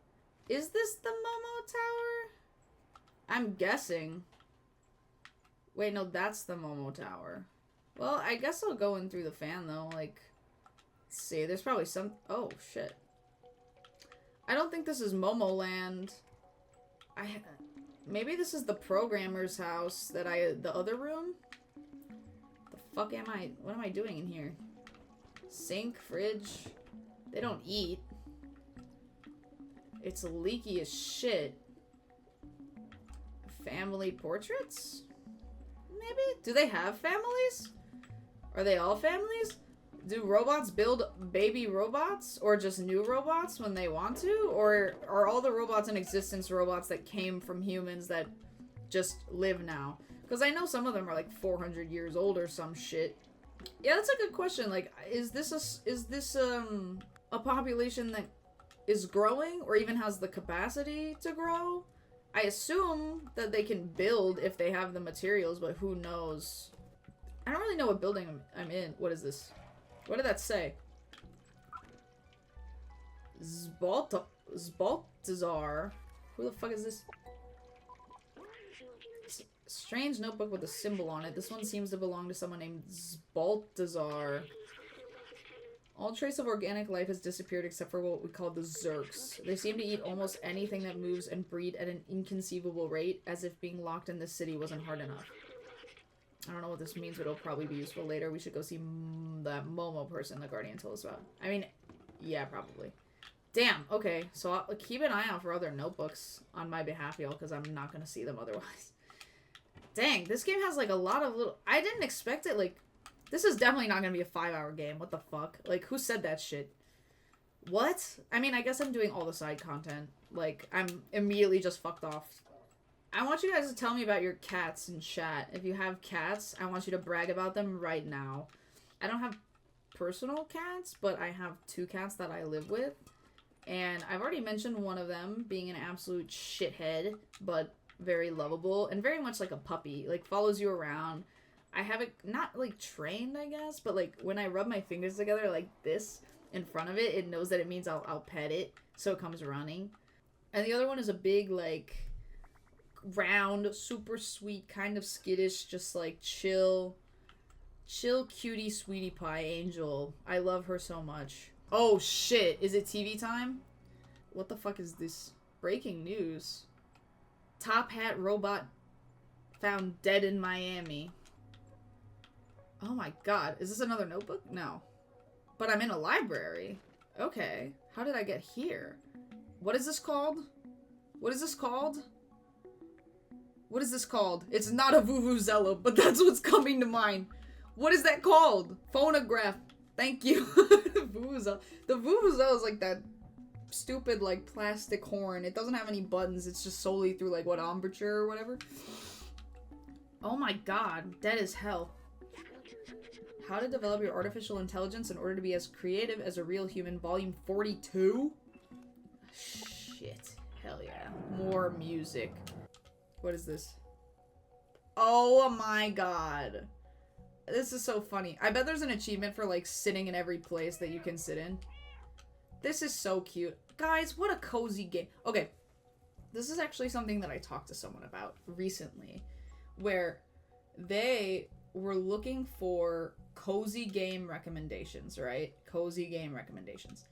Is this the Momo Tower? I'm guessing. Wait, no, that's the Momo Tower. Well, I guess I'll go in through the fan, though. Like, let's see. There's probably some... Oh, shit. I don't think this is Momo Land. Maybe this is the programmer's house that the other room? The fuck am I... What am I doing in here? Sink, fridge. They don't eat. It's leaky as shit. Family portraits? Maybe? Do they have families? Are they all families? Do robots build baby robots? Or just new robots when they want to? Or are all the robots in existence robots that came from humans that just live now? Because I know some of them are like 400 years old or some shit. Yeah, that's a good question. Like, is this a population that is growing or even has the capacity to grow? I assume that they can build if they have the materials, but who knows? I don't really know what building I'm in. What is this? What did that say? Zbaltazar. Who the fuck is this? Strange notebook with a symbol on it. This one seems to belong to someone named Zbaltazar. All trace of organic life has disappeared except for what we call the Zerks. They seem to eat almost anything that moves and breed at an inconceivable rate, as if being locked in this city wasn't hard enough. I don't know what this means, but it'll probably be useful later. We should go see that Momo person the Guardian told us about. I mean, Yeah, probably. Damn, okay. So I'll keep an eye out for other notebooks on my behalf, y'all, because I'm not going to see them otherwise. Dang, this game has, like, a lot of little... I didn't expect it, like... This is definitely not going to be a 5-hour game. What the fuck? Like, who said that shit? What? I mean, I guess I'm doing all the side content. Like, I'm immediately just fucked off. I want you guys to tell me about your cats in chat. If you have cats, I want you to brag about them right now. I don't have personal cats, but I have 2 cats that I live with. And I've already mentioned one of them being an absolute shithead, but very lovable and very much like a puppy. Like, follows you around. I have it not, like, trained, I guess, but, like, when I rub my fingers together like this in front of it, it knows that it means I'll pet it, so it comes running. And the other one is a big, like, round, super sweet, kind of skittish, just, like, chill cutie sweetie pie angel. I love her so much. Oh, shit. Is it TV time? What the fuck is this? Breaking news. Top hat robot found dead in Miami. Oh my god. Is this another notebook? No. But I'm in a library. Okay. How did I get here? What is this called? What is this called? What is this called? It's not a vuvuzela, but that's what's coming to mind. What is that called? Phonograph. Thank you. Vuvuzela. The vuvuzela is like that stupid, like, plastic horn. It doesn't have any buttons. It's just solely through, like, what, embouchure or whatever? Oh my god. Dead as hell. How to develop your artificial intelligence in order to be as creative as a real human. Volume 42? Shit. Hell yeah. More music. What is this? Oh my god. This is so funny. I bet there's an achievement for, like, sitting in every place that you can sit in. This is so cute. Guys, what a cozy game. Okay. This is actually something that I talked to someone about recently, where they were looking for cozy game recommendations, right? Cozy game recommendations.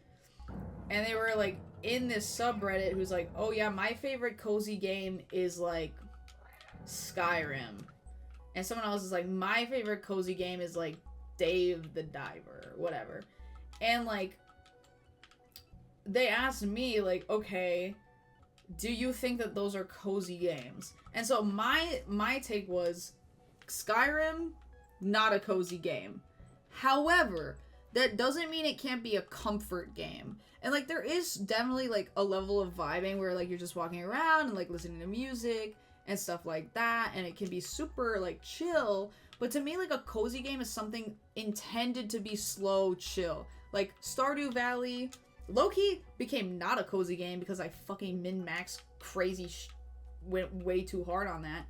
And they were, like, in this subreddit who's like, oh yeah, my favorite cozy game is, like, Skyrim. And someone else is like, my favorite cozy game is, like, Dave the Diver, whatever. And, like, they asked me, like, okay, do you think that those are cozy games? And so my take was, Skyrim, not a cozy game. However, that doesn't mean it can't be a comfort game. And, like, there is definitely, like, a level of vibing where, like, you're just walking around and, like, listening to music and stuff like that, and it can be super, like, chill. But to me, like, a cozy game is something intended to be slow, chill. Like, Stardew Valley, low-key became not a cozy game because I fucking min-max crazy went way too hard on that.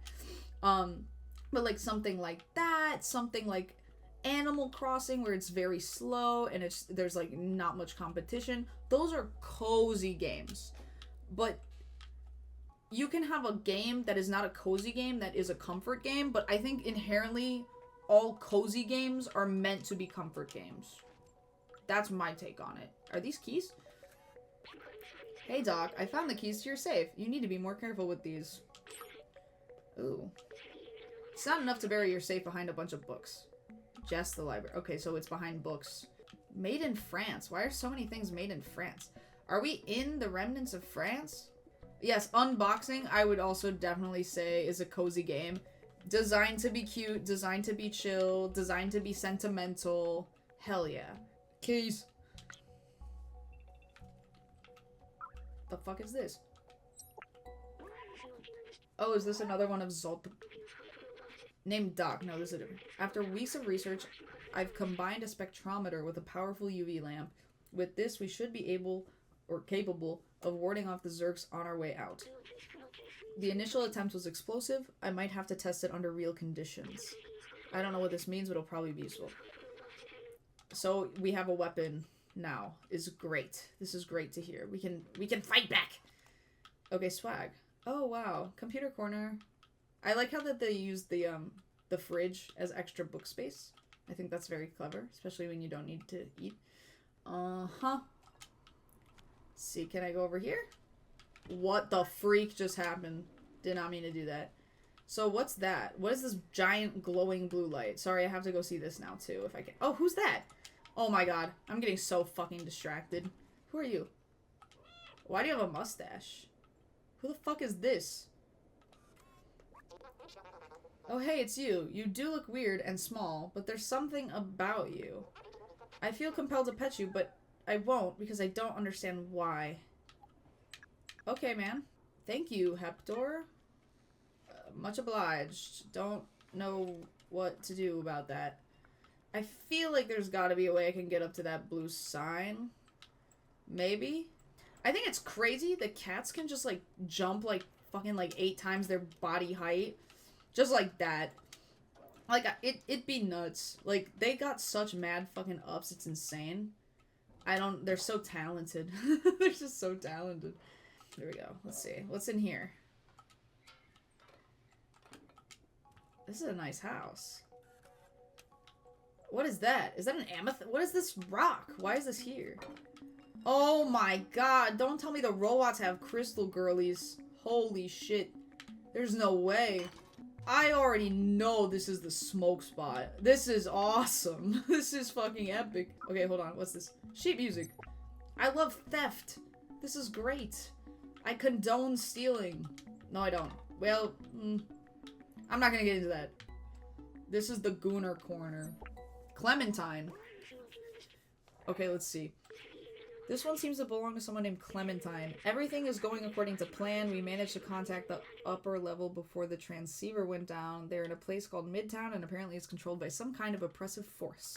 But, like, something like that, something like Animal Crossing where it's very slow and there's, like, not much competition. Those are cozy games. But you can have a game that is not a cozy game that is a comfort game, but I think inherently all cozy games are meant to be comfort games. That's my take on it. Are these keys? Hey Doc, I found the keys to your safe. You need to be more careful with these. Ooh. It's not enough to bury your safe behind a bunch of books. Just the library. Okay, so it's behind books. Made in France. Why are so many things made in France? Are we in the remnants of France? Yes, Unboxing, I would also definitely say, is a cozy game. Designed to be cute, designed to be chill, designed to be sentimental. Hell yeah. Keys. The fuck is this? Oh, is this another one of Zolt? Named Doc. No, this is a different. After weeks of research, I've combined a spectrometer with a powerful UV lamp. With this, we should be able, or capable, of warding off the Zergs on our way out. The initial attempt was explosive. I might have to test it under real conditions. I don't know what this means, but it'll probably be useful. So, we have a weapon now. Is great. This is great to hear. We can fight back! Okay, swag. Oh, wow. Computer corner. I like how that they use the fridge as extra book space. I think that's very clever, especially when you don't need to eat. Uh-huh. See, can I go over here? What the freak just happened? Did not mean to do that. So what's that? What is this giant glowing blue light? Sorry, I have to go see this now too, if I can. Oh, who's that? Oh my god. I'm getting so fucking distracted. Who are you? Why do you have a mustache? Who the fuck is this? Oh hey, it's you. You do look weird and small, but there's something about you. I feel compelled to pet you, but I won't because I don't understand why. Okay, man. Thank you, Hector. Much obliged. Don't know what to do about that. I feel like there's gotta be a way I can get up to that blue sign. Maybe? I think it's crazy that cats can just, like, jump, like, fucking, like, 8 times their body height. Just like that. Like, it'd be nuts. Like, they got such mad fucking ups, it's insane. They're so talented. They're just so talented. There we go. Let's see. What's in here? This is a nice house. What is that? Is that an amethyst? What is this rock? Why is this here? Oh my god. Don't tell me the robots have crystal girlies. Holy shit. There's no way. I already know this is the smoke spot. This is awesome. This is fucking epic. Okay, hold on. What's this? Sheet music. I love theft. This is great. I condone stealing. No, I don't. Well, I'm not gonna get into that. This is the Gooner Corner. Clementine. Okay, let's see. This one seems to belong to someone named Clementine. Everything is going according to plan. We managed to contact the upper level before the transceiver went down. They're in a place called Midtown, and apparently it's controlled by some kind of oppressive force.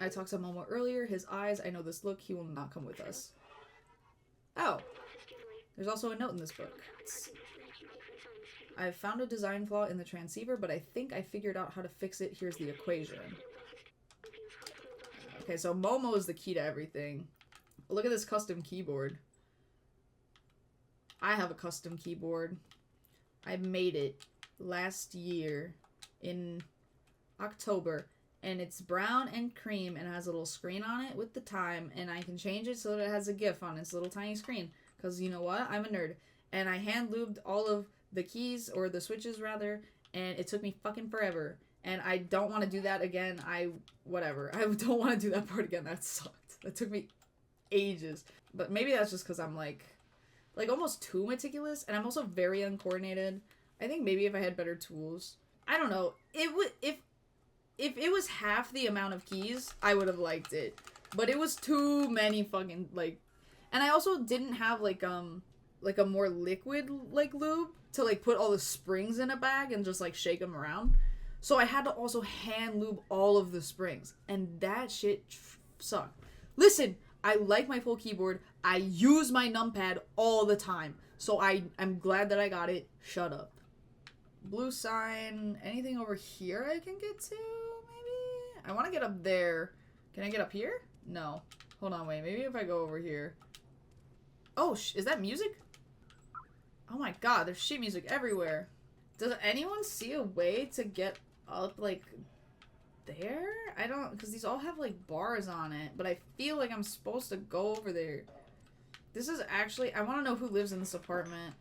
I talked to Momo earlier. His eyes, I know this look. He will not come with us. Oh. There's also a note in this book. I've found a design flaw in the transceiver, but I think I figured out how to fix it. Here's the equation. Okay, so Momo is the key to everything. Look at this custom keyboard. I have a custom keyboard. I made it last year in October, and it's brown and cream and has a little screen on it with the time, and I can change it so that it has a GIF on its little tiny screen. Because you know what? I'm a nerd. And I hand lubed all of the keys, or the switches rather, and it took me fucking forever. And I don't want to do that again. Whatever. I don't want to do that part again. That sucked. That took me ages. But maybe that's just because I'm like almost too meticulous, and I'm also very uncoordinated. I think maybe if I had better tools. I don't know. It would, if it was half the amount of keys, I would have liked it. But it was too many fucking, like, and I also didn't have, like a more liquid, like, lube to, like, put all the springs in a bag and just, like, shake them around. So I had to also hand lube all of the springs. And that shit sucked. Listen, I like my full keyboard. I use my numpad all the time. So I'm glad that I got it. Shut up. Blue sign. Anything over here I can get to, maybe? I want to get up there. Can I get up here? No. Hold on, wait. Maybe if I go over here. Oh, is that music? Oh my god, there's sheet music everywhere. Does anyone see a way to get up, like, there? I don't, because these all have, like, bars on it, but I feel like I'm supposed to go over there. This is actually, I want to know who lives in this apartment.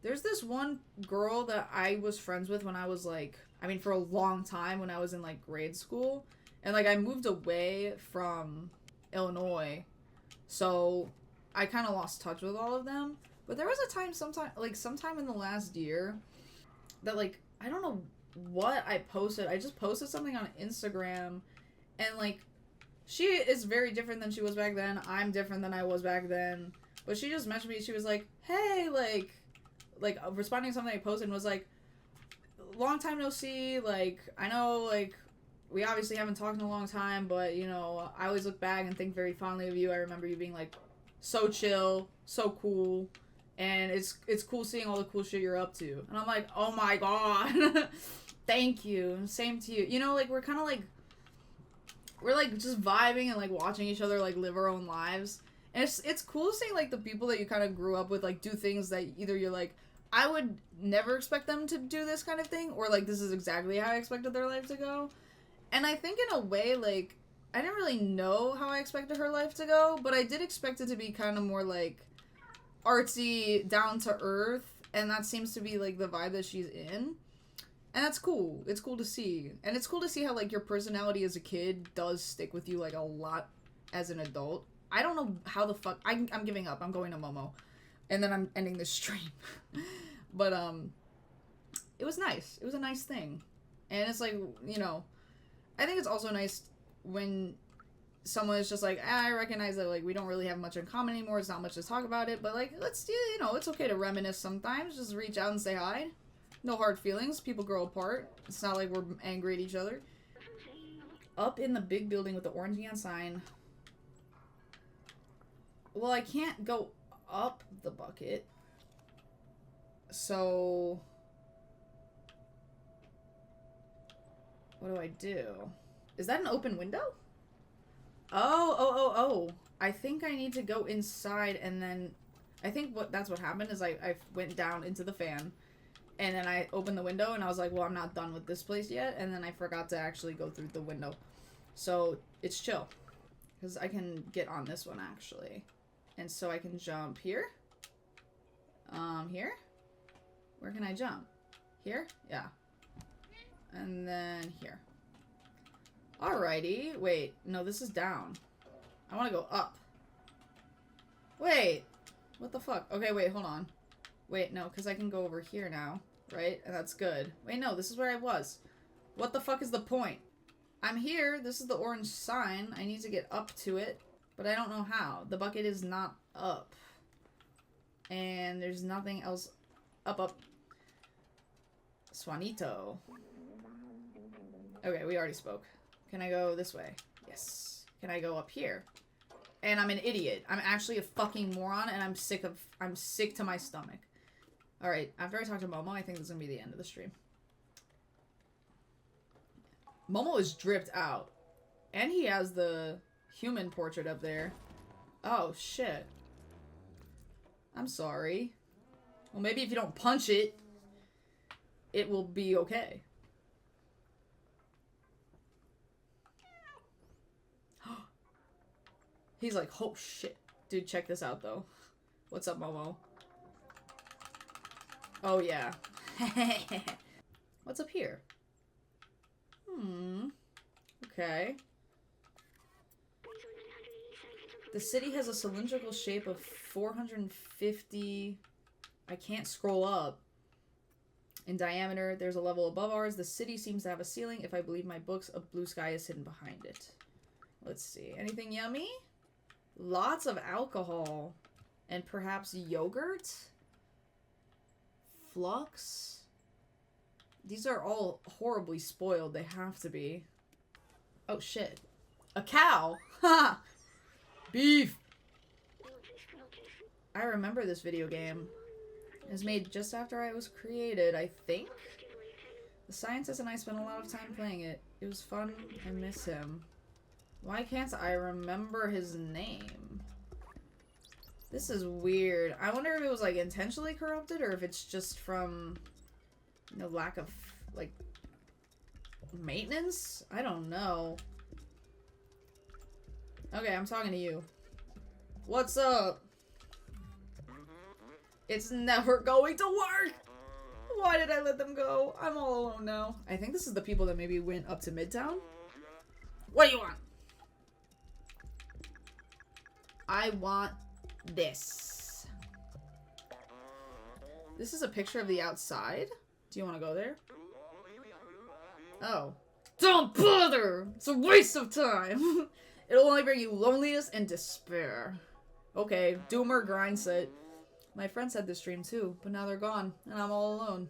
There's this one girl that I was friends with when I was, like, I mean, for a long time when I was in, like, grade school. And, like, I moved away from Illinois, so I kind of lost touch with all of them. But there was a time, sometime in the last year that, like, I don't know what I posted. I just posted something on Instagram, and, like, she is very different than she was back then. I'm different than I was back then. But she just messaged me. She was like, hey, like responding to something I posted and was like, long time no see. Like, I know, like, we obviously haven't talked in a long time, but, you know, I always look back and think very fondly of you. I remember you being, like, so chill, so cool. And it's cool seeing all the cool shit you're up to. And I'm like, oh my god. Thank you. Same to you. You know, like, we're kind of like, we're, like, just vibing and, like, watching each other, like, live our own lives. And it's cool seeing, like, the people that you kind of grew up with, like, do things that either you're like, I would never expect them to do this kind of thing, or, like, this is exactly how I expected their life to go. And I think in a way, like, I didn't really know how I expected her life to go, but I did expect it to be kind of more, like, artsy, down to earth, and that seems to be, like, the vibe that she's in. And that's cool. It's cool to see. And it's cool to see how, like, your personality as a kid does stick with you, like, a lot as an adult. I don't know how the fuck... I'm giving up. I'm going to Momo. And then I'm ending this stream. But, it was nice. It was a nice thing. And it's like, you know... I think it's also nice when someone is just like, I recognize that, like, we don't really have much in common anymore. It's not much to talk about it. But, like, let's do... You know, it's okay to reminisce sometimes. Just reach out and say hi. No hard feelings. People grow apart. It's not like we're angry at each other. Up in the big building with the orange neon sign. Well, I can't go up the bucket. So... what do I do? Is that an open window? Oh. I think I need to go inside and then... I think that's what happened is I went down into the fan. And then I opened the window and I was like, well, I'm not done with this place yet. And then I forgot to actually go through the window. So it's chill. Because I can get on this one actually. And so I can jump here. Here? Where can I jump? Here? Yeah. And then here. Alrighty. Wait. No, this is down. I want to go up. Wait. What the fuck? Okay, wait. Hold on. Wait, no, because I can go over here now. Right? And that's good. Wait, no, this is where I was. What the fuck is the point? I'm here. This is the orange sign. I need to get up to it. But I don't know how. The bucket is not up. And there's nothing else up. Swanito. Okay, we already spoke. Can I go this way? Yes. Can I go up here? And I'm an idiot. I'm actually a fucking moron and I'm sick to my stomach. Alright, after I talk to Momo, I think this is gonna be the end of the stream. Momo is dripped out. And he has the human portrait up there. Oh, shit. I'm sorry. Well, maybe if you don't punch it, it will be okay. He's like, oh, shit. Dude, check this out, though. What's up, Momo? Oh, yeah. What's up here? Okay. The city has a cylindrical shape of 450... I can't scroll up. In diameter, there's a level above ours. The city seems to have a ceiling. If I believe my books, a blue sky is hidden behind it. Let's see. Anything yummy? Lots of alcohol. And perhaps yogurt? Flux? These are all horribly spoiled. They have to be. Oh, shit. A cow! Ha! Beef! I remember this video game. It was made just after I was created, I think? The scientist and I spent a lot of time playing it. It was fun. I miss him. Why can't I remember his name? This is weird. I wonder if it was, like, intentionally corrupted or if it's just from, you know, lack of, like, maintenance? I don't know. Okay, I'm talking to you. What's up? It's never going to work! Why did I let them go? I'm all alone now. I think this is the people that maybe went up to Midtown. What do you want? I want this. This is a picture of the outside? Do you want to go there? Oh. Don't bother! It's a waste of time! It'll only bring you loneliness and despair. Okay, doomer grind set. My friends had this dream too, but now they're gone, and I'm all alone.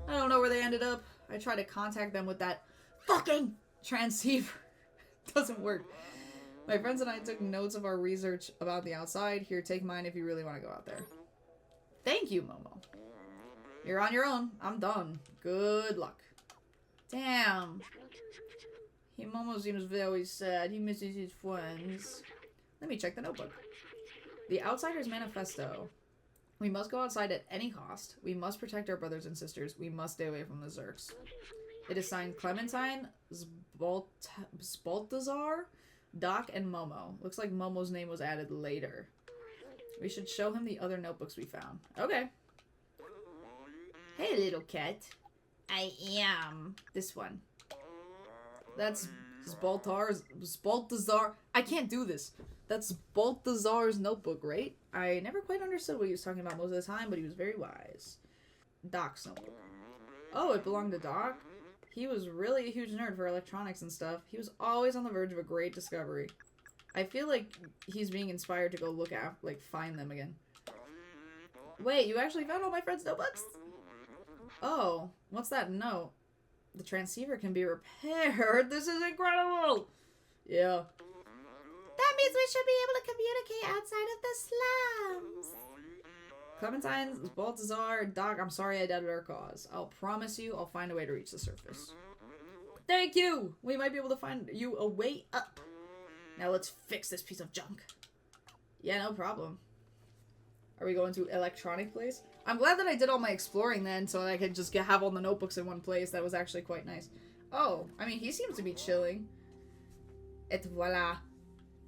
I don't know where they ended up. I tried to contact them with that fucking transceiver. Doesn't work. My friends and I took notes of our research about the outside. Here, take mine if you really want to go out there. Thank you, Momo. You're on your own. I'm done. Good luck. Damn. Momo seems very sad. He misses his friends. Let me check the notebook. The Outsider's Manifesto. We must go outside at any cost. We must protect our brothers and sisters. We must stay away from the Zerks. It is signed Clementine, Baltazar, Doc, and Momo. Looks like Momo's name was added later. We should show him the other notebooks we found. Okay. Hey, little cat. I am. This one. That's Baltazar. I can't do this. That's Baltazar's notebook, right? I never quite understood what he was talking about most of the time, but he was very wise. Doc's notebook. Oh, it belonged to Doc? He was really a huge nerd for electronics and stuff. He was always on the verge of a great discovery. I feel like he's being inspired to go look at, like, find them again. Wait, you actually found all my friends' notebooks? Oh, what's that note? The transceiver can be repaired. This is incredible! Yeah. That means we should be able to communicate outside of the slums. Clementine, Baltazar, Doc, I'm sorry I doubted our cause. I'll promise you I'll find a way to reach the surface. Thank you! We might be able to find you a way up. Now let's fix this piece of junk. Yeah, no problem. Are we going to electronic place? I'm glad that I did all my exploring then, so I could just have all the notebooks in one place. That was actually quite nice. Oh, I mean, he seems to be chilling. Et voila.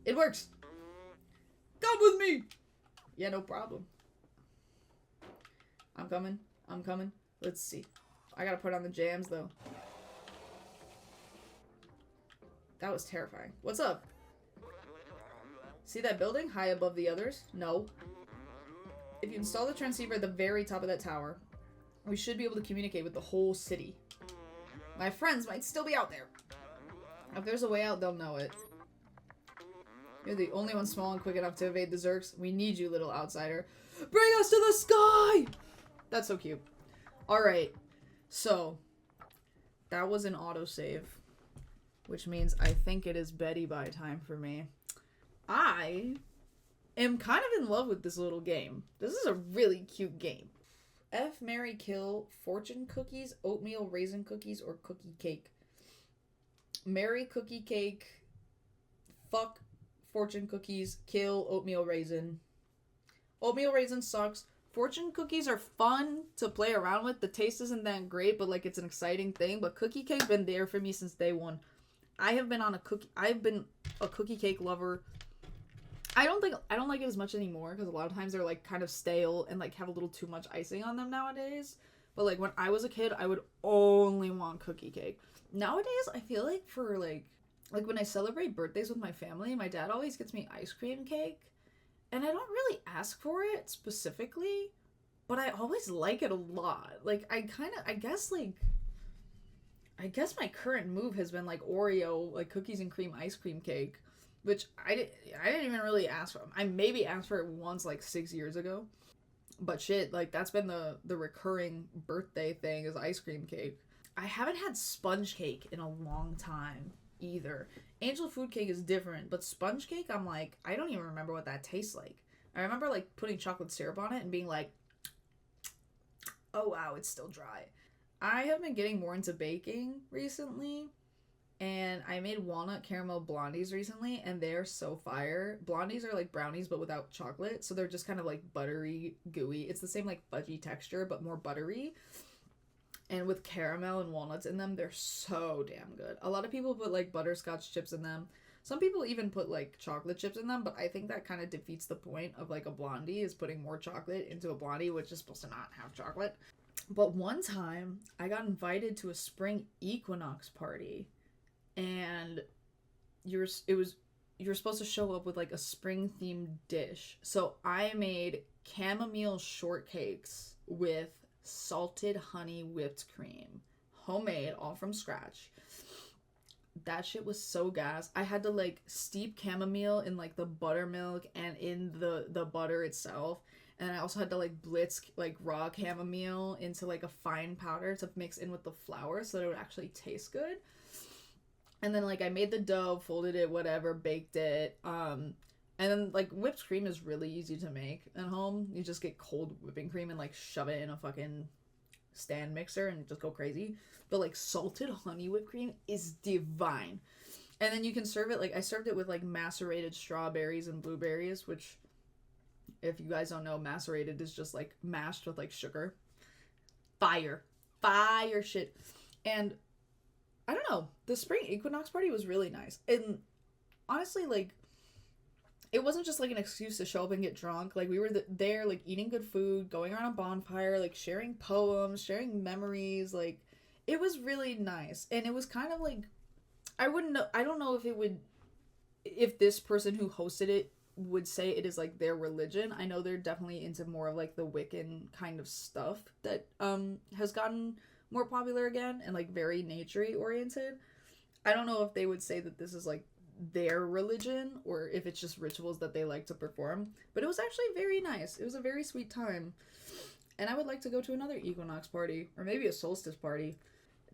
It works! Come with me! Yeah, no problem. I'm coming. I'm coming. Let's see. I gotta put on the jams, though. That was terrifying. What's up? See that building high above the others? No. If you install the transceiver at the very top of that tower, we should be able to communicate with the whole city. My friends might still be out there. If there's a way out, they'll know it. You're the only one small and quick enough to evade the Zerks. We need you, little outsider. Bring us to the sky! That's so cute. Alright, so that was an autosave, which means I think it is Betty Bye time for me. I am kind of in love with this little game. This is a really cute game. F, marry, kill, fortune cookies, oatmeal raisin cookies, or cookie cake. Marry cookie cake, fuck fortune cookies, kill oatmeal raisin. Oatmeal raisin sucks. Fortune cookies are fun to play around with. The taste isn't that great, but like it's an exciting thing. But cookie cake been there for me since day one. I've been a cookie cake lover. I don't like it as much anymore because a lot of times they're like kind of stale and like have a little too much icing on them nowadays. But like when I was a kid, I would only want cookie cake. Nowadays, I feel like for like when I celebrate birthdays with my family, my dad always gets me ice cream cake. And I don't really ask for it specifically, but I always like it a lot. Like, I guess my current move has been, like, Oreo, like, cookies and cream ice cream cake, which I didn't even really ask for. I maybe asked for it once, like, 6 years ago. But shit, like, that's been the recurring birthday thing is ice cream cake. I haven't had sponge cake in a long time either. Angel food cake is different, but sponge cake, I'm like, I don't even remember what that tastes like. I remember like putting chocolate syrup on it and being like, oh wow, it's still dry. I have been getting more into baking recently, and I made walnut caramel blondies recently, and they're so fire. Blondies are like brownies but without chocolate, so they're just kind of like buttery, gooey. It's the same like fudgy texture but more buttery. And with caramel and walnuts in them, they're so damn good. A lot of people put, like, butterscotch chips in them. Some people even put, like, chocolate chips in them, but I think that kind of defeats the point of, like, a blondie, is putting more chocolate into a blondie, which is supposed to not have chocolate. But one time, I got invited to a spring equinox party, and you're supposed to show up with, like, a spring-themed dish. So I made chamomile shortcakes with salted honey whipped cream, homemade, all from scratch. That shit was so gas. I had to like steep chamomile in like the buttermilk and in the butter itself, and I also had to like blitz like raw chamomile into like a fine powder to mix in with the flour so that it would actually taste good. And then like I made the dough, folded it, whatever, baked it. And then, like, whipped cream is really easy to make at home. You just get cold whipping cream and, like, shove it in a fucking stand mixer and just go crazy. But, like, salted honey whipped cream is divine. And then you can serve it, like, I served it with, like, macerated strawberries and blueberries, which, if you guys don't know, macerated is just, like, mashed with, like, sugar. Fire. Fire shit. And, I don't know, the spring equinox party was really nice. And, honestly, like, it wasn't just, like, an excuse to show up and get drunk. Like, we were there, like, eating good food, going around a bonfire, like, sharing poems, sharing memories. Like, It was really nice, and it was kind of like, I don't know if it would, if this person who hosted it would say it is like their religion. I know they're definitely into more of like the Wiccan kind of stuff that has gotten more popular again and like very nature-y oriented. I don't know if they would say that this is like their religion or if it's just rituals that they like to perform, but it was actually very nice. It was a very sweet time. And I would like to go to another equinox party or maybe a solstice party.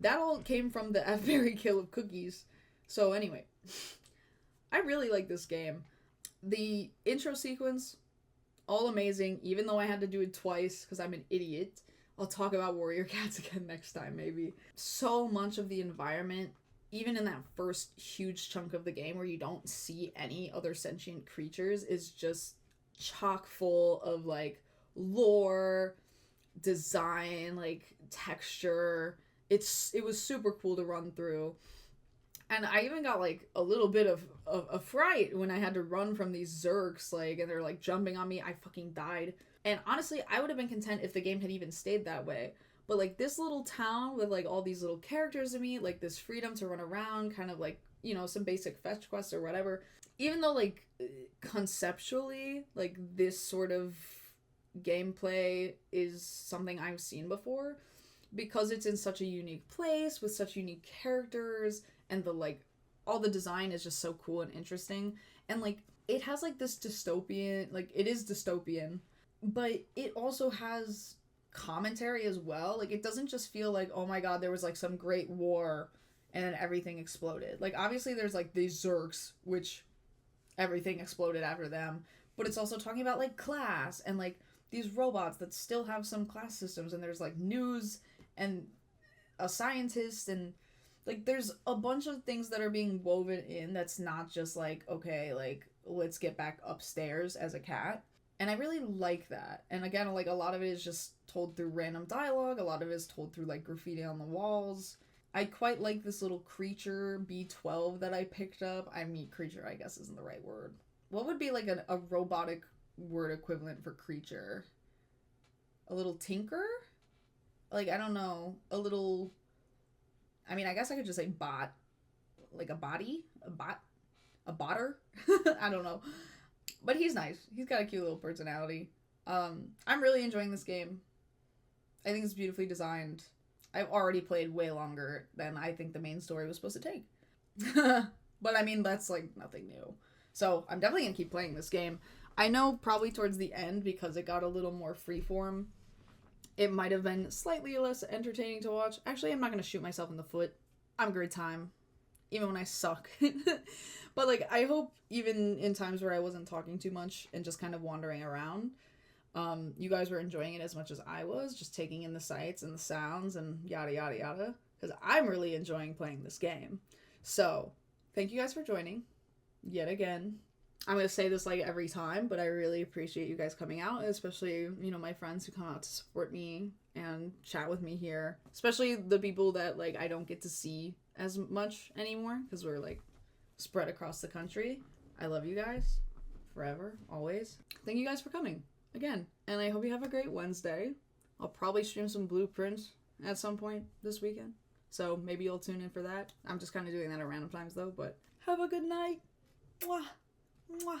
That all came from the F. Berry kill of cookies. So anyway, I really like this game. The intro sequence, all amazing, even though I had to do it twice because I'm an idiot. I'll talk about Warrior Cats again next time, maybe. So much of the environment, even in that first huge chunk of the game where you don't see any other sentient creatures, is just chock full of, like, lore, design, like, texture. It was super cool to run through. And I even got, like, a little bit of a fright when I had to run from these Zergs, like, and they're, like, jumping on me. I fucking died. And honestly, I would have been content if the game had even stayed that way. But, like, this little town with, like, all these little characters to meet, like, this freedom to run around, kind of, like, you know, some basic fetch quests or whatever. Even though, like, conceptually, like, this sort of gameplay is something I've seen before, because it's in such a unique place with such unique characters, and the, like, all the design is just so cool and interesting. And, like, it has, like, this dystopian, like, it is dystopian, but it also has commentary as well. Like, it doesn't just feel like, oh my god, there was, like, some great war and then everything exploded. Like, obviously there's, like, these Zergs, which everything exploded after them, but it's also talking about, like, class and, like, these robots that still have some class systems, and there's, like, news and a scientist, and, like, there's a bunch of things that are being woven in that's not just, like, okay, like, let's get back upstairs as a cat. And I really like that. And again, like, a lot of it is just told through random dialogue. A lot of it is told through, like, graffiti on the walls. I quite like this little creature, B12, that I picked up. I mean, creature, I guess, isn't the right word. What would be, like, a robotic word equivalent for creature? A little tinker? Like, I don't know. A little... I mean, I guess I could just say bot. Like a body? A bot? A botter? I don't know. But he's nice. He's got a cute little personality. I'm really enjoying this game. I think it's beautifully designed. I've already played way longer than I think the main story was supposed to take. But I mean, that's, like, nothing new. So I'm definitely going to keep playing this game. I know probably towards the end, because it got a little more freeform, it might have been slightly less entertaining to watch. Actually, I'm not going to shoot myself in the foot. I'm a great time. Even when I suck. But, like, I hope even in times where I wasn't talking too much and just kind of wandering around, you guys were enjoying it as much as I was, just taking in the sights and the sounds and yada yada yada, because I'm really enjoying playing this game. So, thank you guys for joining, yet again. I'm going to say this, like, every time, but I really appreciate you guys coming out, especially, you know, my friends who come out to support me and chat with me here, especially the people that, like, I don't get to see as much anymore, because we're, like, spread across the country. I love you guys forever, always. Thank you guys for coming again, and I hope you have a great Wednesday. I'll probably stream some blueprints at some point this weekend, so maybe you'll tune in for that. I'm just kind of doing that at random times though. But have a good night. Mwah. Mwah.